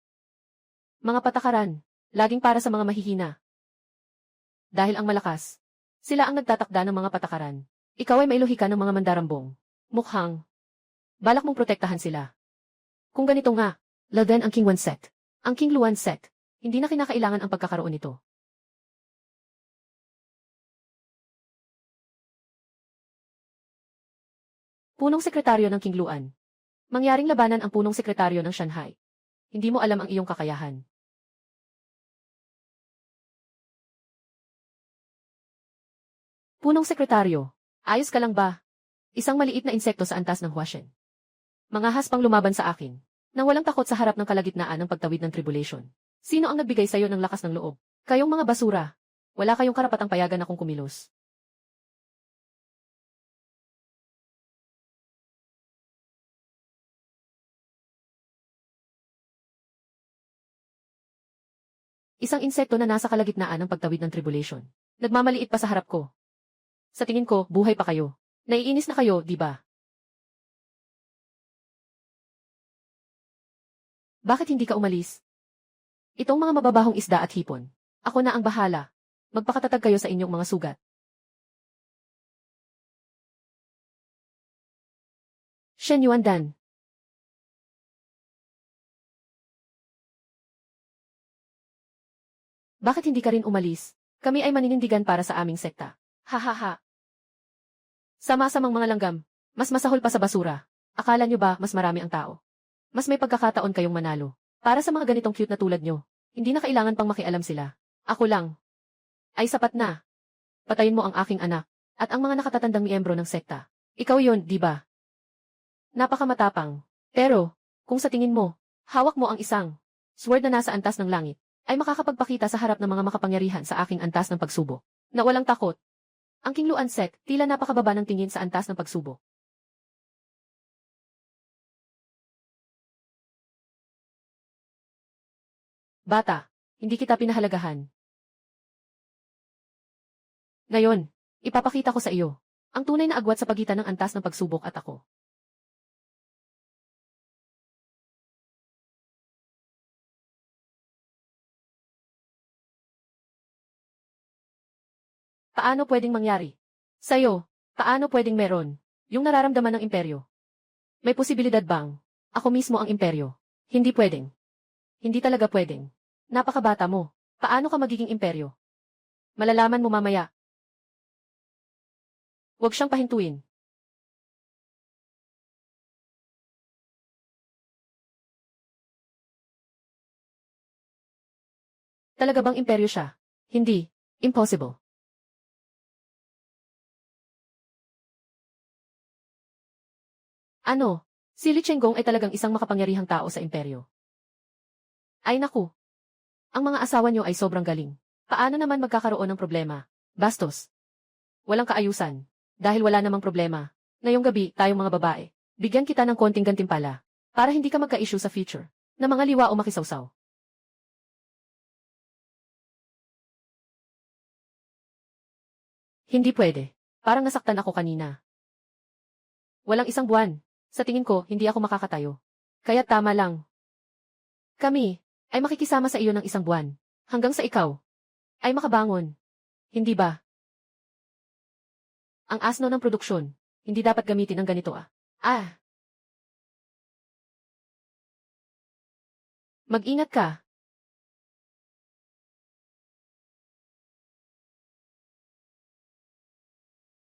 Mga patakaran, laging para sa mga mahihina. Dahil ang malakas, sila ang nagtatakda ng mga patakaran. Ikaw ay mailuhi ka ng mga mandarambong. Mukhang, balak mong protektahan sila. Kung ganito nga, ladan ang King Wan sect. Ang King Luan sect, hindi na kinakailangan ang pagkakaroon nito. Punong sekretaryo ng King Luan. Mangyaring labanan ang punong sekretaryo ng Shanghai. Hindi mo alam ang iyong kakayahan. Punong sekretaryo. Ayos ka lang ba? Isang maliit na insekto sa antas ng Huashen. Mga haspang lumaban sa akin. Nang walang takot sa harap ng kalagitnaan ng pagtawid ng tribulation. Sino ang nagbigay sa'yo ng lakas ng loob? Kayong mga basura. Wala kayong karapatang payagan akong kumilos. Isang insekto na nasa kalagitnaan ng pagtawid ng tribulation. Nagmamaliit pa sa harap ko. Sa tingin ko, buhay pa kayo. Naiinis na kayo, di ba? Bakit hindi ka umalis? Itong mga mababahong isda at hipon. Ako na ang bahala. Magpakatatag kayo sa inyong mga sugat. Shen Yuandan. Bakit hindi ka rin umalis? Kami ay maninindigan para sa aming sekta. Hahaha. Sama-samang mga langgam. Mas masahol pa sa basura. Akala nyo ba mas marami ang tao? Mas may pagkakataon kayong manalo. Para sa mga ganitong cute na tulad nyo, hindi na kailangan pang makialam sila. Ako lang. Ay sapat na. Patayin mo ang aking anak, at ang mga nakatatandang miyembro ng sekta. Ikaw yon, di ba? Napakamatapang. Pero, kung sa tingin mo, hawak mo ang isang sword na nasa antas ng langit, ay makakapagpakita sa harap ng mga makapangyarihan sa aking antas ng pagsubok, na walang takot. Ang King Luan Sek, tila napakababa ng tingin sa antas ng pagsubok. Bata, hindi kita pinahalagahan. Ngayon, ipapakita ko sa iyo ang tunay na agwat sa pagitan ng antas ng pagsubok at ako. Paano pwedeng mangyari? Sa'yo, paano pwedeng meron yung nararamdaman ng imperyo? May posibilidad bang ako mismo ang imperyo? Hindi pwedeng. Hindi talaga pwedeng. Napakabata mo. Paano ka magiging imperyo? Malalaman mo mamaya. Huwag siyang pahintuin. Talaga bang imperyo siya? Hindi. Impossible. Ano? Si Li Chenggong ay talagang isang makapangyarihang tao sa imperyo. Ay naku. Ang mga asawa niyo ay sobrang galing. Paano naman magkakaroon ng problema? Bastos. Walang kaayusan. Dahil wala namang problema. Ngayong gabi, tayong mga babae, bigyan kita ng konting gantimpala. Para hindi ka magka-issue sa future. Na mga liwa o makisawsaw. Hindi pwede. Parang nasaktan ako kanina. Walang isang buwan. Sa tingin ko, hindi ako makakatayo. Kaya tama lang. Kami ay makikisama sa iyo ng isang buwan. Hanggang sa ikaw ay makabangon. Hindi ba? Ang asno ng produksyon. Hindi dapat gamitin ng ganito ah. Ah! Mag-ingat ka.